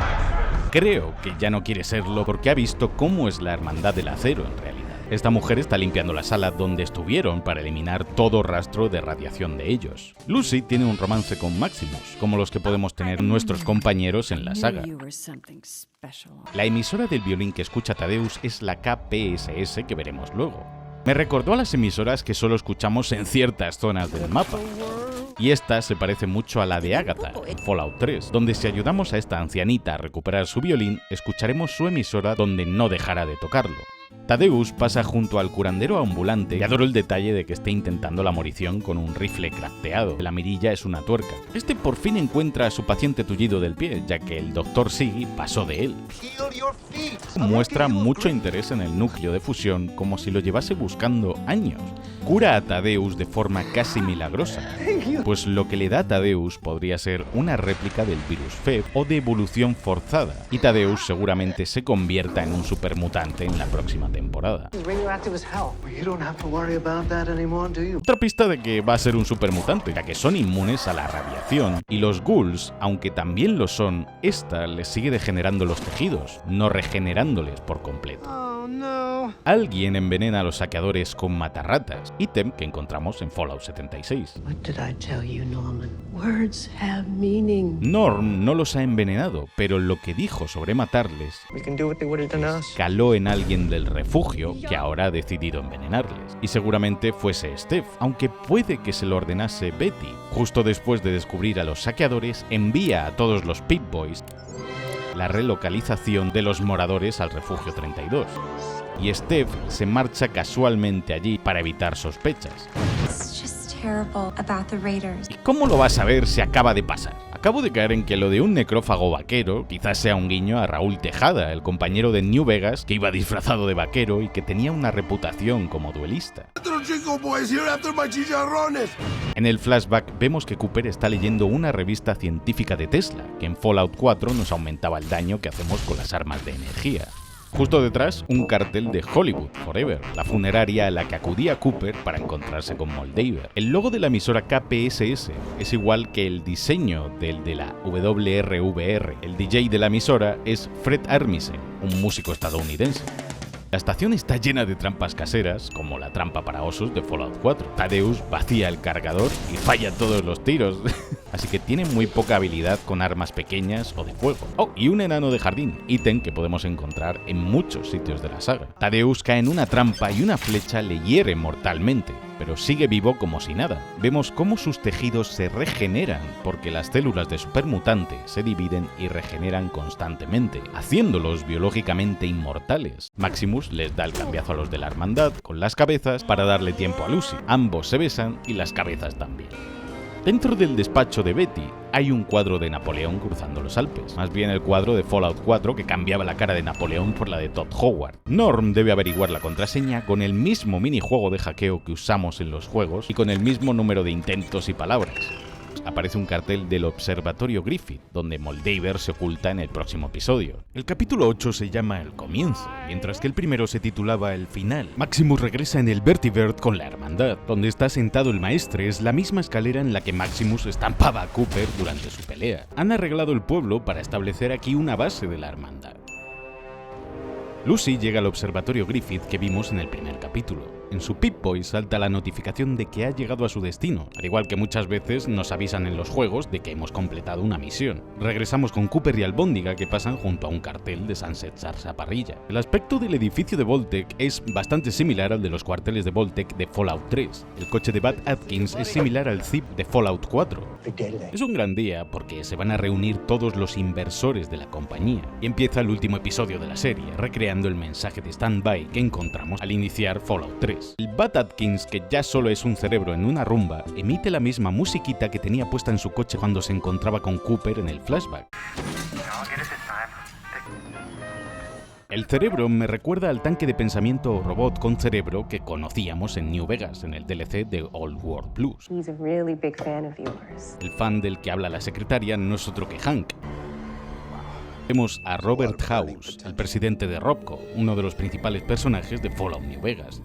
creo que ya no quiere serlo porque ha visto cómo es la hermandad del acero en realidad. Esta mujer está limpiando la sala donde estuvieron para eliminar todo rastro de radiación de ellos. Lucy tiene un romance con Maximus, como los que podemos tener nuestros compañeros en la saga. La emisora del violín que escucha Thaddeus es la KPSS que veremos luego. Me recordó a las emisoras que solo escuchamos en ciertas zonas del mapa. Y esta se parece mucho a la de Agatha, en Fallout 3, donde si ayudamos a esta ancianita a recuperar su violín, escucharemos su emisora donde no dejará de tocarlo. Thaddeus pasa junto al curandero ambulante y adoro el detalle de que esté intentando la morición con un rifle crafteado. La mirilla es una tuerca. Este por fin encuentra a su paciente tullido del pie, ya que el Dr. Siggy pasó de él. Muestra mucho interés en el núcleo de fusión, como si lo llevase buscando años. Cura a Thaddeus de forma casi milagrosa, pues lo que le da a Thaddeus podría ser una réplica del virus Feb o de evolución forzada, y Thaddeus seguramente se convierta en un supermutante en la próxima temporada. Otra pista de que va a ser un supermutante, ya que son inmunes a la radiación, y los ghouls, aunque también lo son, esta les sigue degenerando los tejidos, no regenerándoles por completo. Alguien envenena a los saqueadores con matarratas, ítem que encontramos en Fallout 76. Norm no los ha envenenado, pero lo que dijo sobre matarles caló en alguien del refugio que ahora ha decidido envenenarles. Y seguramente fuese Steph, aunque puede que se lo ordenase Betty. Justo después de descubrir a los saqueadores, envía a todos los Pip-Boys la relocalización de los moradores al refugio 32. Y Steph se marcha casualmente allí para evitar sospechas. ¿Y cómo lo vas a ver si acaba de pasar? Acabo de caer en que lo de un necrófago vaquero quizás sea un guiño a Raúl Tejada, el compañero de New Vegas que iba disfrazado de vaquero y que tenía una reputación como duelista. En el flashback vemos que Cooper está leyendo una revista científica de Tesla, que en Fallout 4 nos aumentaba el daño que hacemos con las armas de energía. Justo detrás, un cartel de Hollywood Forever, la funeraria a la que acudía Cooper para encontrarse con Moldaver. El logo de la emisora KPSS es igual que el diseño del de la WRVR. El DJ de la emisora es Fred Armisen, un músico estadounidense. La estación está llena de trampas caseras, como la trampa para osos de Fallout 4. Thaddeus vacía el cargador y falla todos los tiros, así que tiene muy poca habilidad con armas pequeñas o de fuego. Oh, y un enano de jardín, ítem que podemos encontrar en muchos sitios de la saga. Thaddeus cae en una trampa y una flecha le hiere mortalmente. pero sigue vivo como si nada. Vemos cómo sus tejidos se regeneran, porque las células de supermutante se dividen y regeneran constantemente, haciéndolos biológicamente inmortales. Maximus les da el cambiazo a los de la hermandad con las cabezas para darle tiempo a Lucy. Ambos se besan y las cabezas también. Dentro del despacho de Betty hay un cuadro de Napoleón cruzando los Alpes, más bien el cuadro de Fallout 4 que cambiaba la cara de Napoleón por la de Todd Howard. Norm debe averiguar la contraseña con el mismo minijuego de hackeo que usamos en los juegos y con el mismo número de intentos y palabras. Aparece un cartel del Observatorio Griffith, donde Moldaver se oculta en el próximo episodio. El capítulo 8 se llama El Comienzo, mientras que el primero se titulaba El Final. Maximus regresa en el Vertibird con la hermandad. Donde está sentado el maestre es la misma escalera en la que Maximus estampaba a Cooper durante su pelea. Han arreglado el pueblo para establecer aquí una base de la hermandad. Lucy llega al observatorio Griffith que vimos en el primer capítulo. En su Pip-Boy salta la notificación de que ha llegado a su destino, al igual que muchas veces nos avisan en los juegos de que hemos completado una misión. Regresamos con Cooper y Albóndiga que pasan junto a un cartel de Sunset Sarsaparilla. El aspecto del edificio de Vault-Tec es bastante similar al de los cuarteles de Vault-Tec de Fallout 3. El coche de Bud Atkins es similar al Zip de Fallout 4. Es un gran día porque se van a reunir todos los inversores de la compañía y empieza el último episodio de la serie, recreando el mensaje de stand-by que encontramos al iniciar Fallout 3. El Bud Atkins, que ya solo es un cerebro en una rumba, emite la misma musiquita que tenía puesta en su coche cuando se encontraba con Cooper en el flashback. El cerebro me recuerda al tanque de pensamiento robot con cerebro que conocíamos en New Vegas, en el DLC de Old World Plus. El fan del que habla la secretaria no es otro que Hank. Vemos a Robert House, el presidente de Robco, uno de los principales personajes de Fallout New Vegas.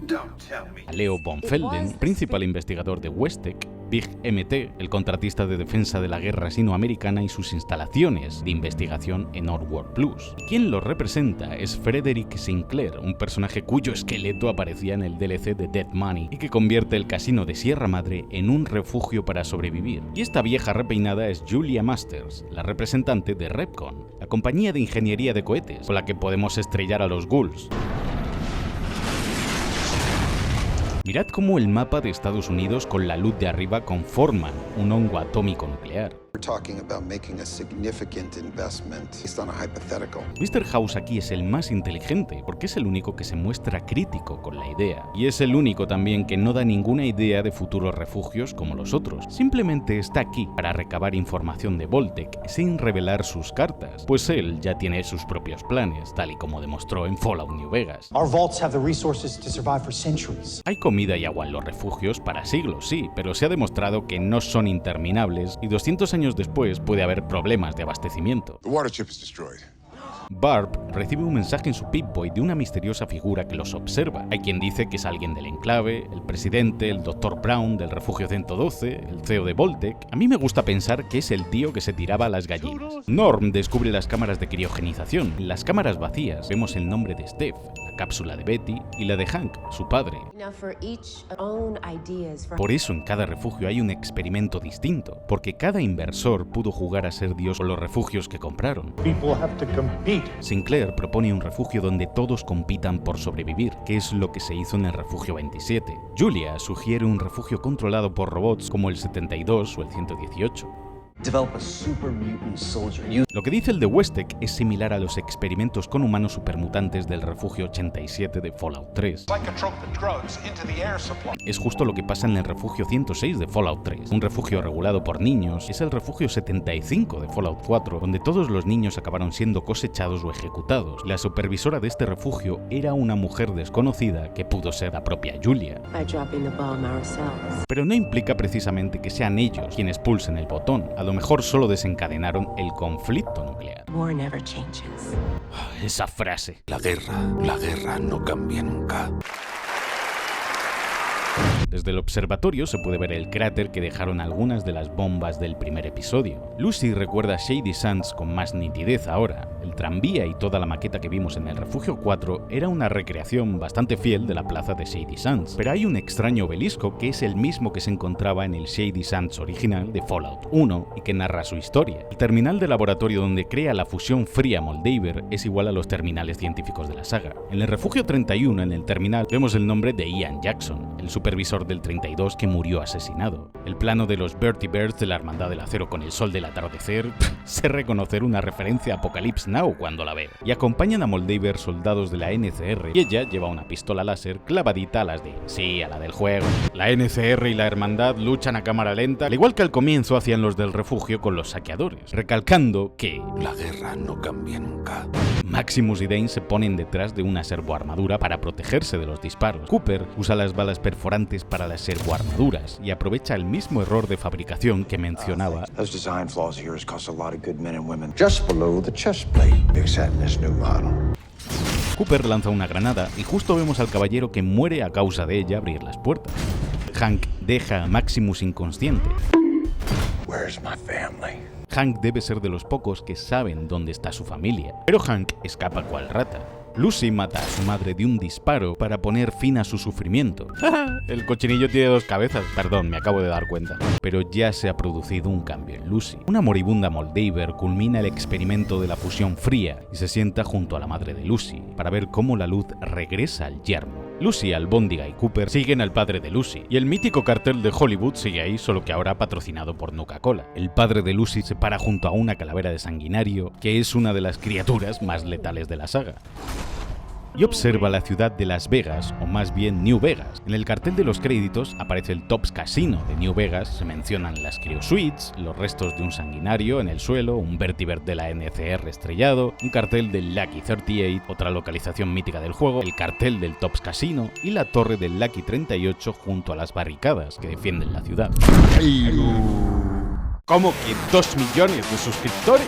A Leo von Felden, principal investigador de Westec. Big MT, el contratista de defensa de la guerra sinoamericana y sus instalaciones de investigación en Oddworld Plus. Quien lo representa es Frederick Sinclair, un personaje cuyo esqueleto aparecía en el DLC de Dead Money y que convierte el casino de Sierra Madre en un refugio para sobrevivir. Y esta vieja repeinada es Julia Masters, la representante de Repcon, la compañía de ingeniería de cohetes con la que podemos estrellar a los ghouls. Mirad cómo el mapa de Estados Unidos con la luz de arriba conforman un hongo atómico nuclear. Mr. House aquí es el más inteligente porque es el único que se muestra crítico con la idea y es el único también que no da ninguna idea de futuros refugios como los otros. Simplemente está aquí para recabar información de Vault-Tec sin revelar sus cartas, pues él ya tiene sus propios planes, tal y como demostró en Fallout New Vegas. Hay comida y agua en los refugios para siglos, sí, pero se ha demostrado que no son interminables y 200 años después puede haber problemas de abastecimiento. Barb recibe un mensaje en su Pip-Boy de una misteriosa figura que los observa. Hay quien dice que es alguien del enclave, el presidente, el Dr. Brown del refugio 112, el CEO de Vault-Tec. A mí me gusta pensar que es el tío que se tiraba a las gallinas. Norm descubre las cámaras de criogenización. En las cámaras vacías vemos el nombre de Steph, la cápsula de Betty y la de Hank, su padre. Por eso en cada refugio hay un experimento distinto, porque cada inversor pudo jugar a ser Dios con los refugios que compraron. Sinclair propone un refugio donde todos compitan por sobrevivir, que es lo que se hizo en el refugio 27. Julia sugiere un refugio controlado por robots como el 72 o el 118. Lo que dice el de Westec es similar a los experimentos con humanos supermutantes del refugio 87 de Fallout 3. Es justo lo que pasa en el refugio 106 de Fallout 3. Un refugio regulado por niños es el refugio 75 de Fallout 4, donde todos los niños acabaron siendo cosechados o ejecutados. La supervisora de este refugio era una mujer desconocida que pudo ser la propia Julia. Pero no implica precisamente que sean ellos quienes pulsen el botón. A lo mejor solo desencadenaron el conflicto nuclear. Esa frase. La guerra no cambia nunca. Desde el observatorio se puede ver el cráter que dejaron algunas de las bombas del primer episodio. Lucy recuerda a Shady Sands con más nitidez ahora. El El tranvía y toda la maqueta que vimos en el Refugio 4 era una recreación bastante fiel de la plaza de Shady Sands, pero hay un extraño obelisco que es el mismo que se encontraba en el Shady Sands original de Fallout 1 y que narra su historia. El terminal de laboratorio donde crea la fusión fría Moldaver es igual a los terminales científicos de la saga. En el Refugio 31, en el terminal, vemos el nombre de Ian Jackson, el supervisor del 32 que murió asesinado. El plano de los Bertie Birds de la Hermandad del Acero con el sol del atardecer, sé reconocer una referencia a Apocalypse Now cuando la veo. Y acompañan a Moldaver soldados de la NCR y ella lleva una pistola láser clavadita a las de... sí, a la del juego. La NCR y la Hermandad luchan a cámara lenta, al igual que al comienzo hacían los del refugio con los saqueadores, recalcando que... la guerra no cambia nunca. Maximus y Dane se ponen detrás de una servoarmadura para protegerse de los disparos. Cooper usa las balas perforantes para las servoarmaduras y aprovecha el mismo error de fabricación que mencionaba. Cooper lanza una granada y justo vemos al caballero que muere a causa de ella abrir las puertas. Hank deja a Maximus inconsciente. Hank debe ser de los pocos que saben dónde está su familia, pero Hank escapa cual rata. Lucy mata a su madre de un disparo para poner fin a su sufrimiento. El cochinillo tiene dos cabezas, perdón, me acabo de dar cuenta. Pero ya se ha producido un cambio en Lucy. Una moribunda Moldaver culmina el experimento de la fusión fría y se sienta junto a la madre de Lucy para ver cómo la luz regresa al yermo. Lucy, Albóndiga y Cooper siguen al padre de Lucy, y el mítico cartel de Hollywood sigue ahí, solo que ahora patrocinado por Nuka-Cola. El padre de Lucy se para junto a una calavera de sanguinario, que es una de las criaturas más letales de la saga. Y observa la ciudad de Las Vegas, o más bien New Vegas. En el cartel de los créditos aparece el Tops Casino de New Vegas, se mencionan las cryosuites, los restos de un sanguinario en el suelo, un vertibird de la NCR estrellado, un cartel del Lucky 38, otra localización mítica del juego, el cartel del Tops Casino y la torre del Lucky 38 junto a las barricadas que defienden la ciudad. ¿Cómo que 2 millones de suscriptores?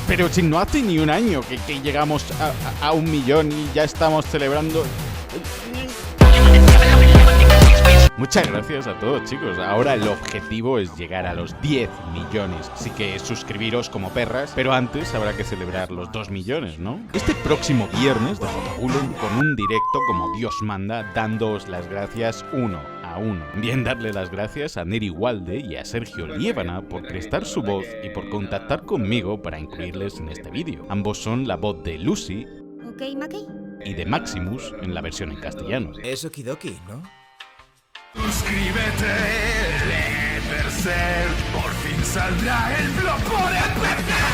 Pero si no hace ni un año que llegamos a 1 millón y ya estamos celebrando... Muchas gracias a todos, chicos. Ahora el objetivo es llegar a los 10 millones. Así que suscribiros como perras, pero antes habrá que celebrar los 2 millones, ¿no? Este próximo viernes de Fotabulen con un directo como Dios manda, dándoos las gracias uno a uno. Bien, darle las gracias a Neri Walde y a Sergio Liébana por prestar su voz y por contactar conmigo para incluirles en este vídeo. Ambos son la voz de Lucy y de Maximus en la versión en castellano. Es okidoki, ¿no? Suscríbete, Letterser, por fin saldrá el blog por el PC.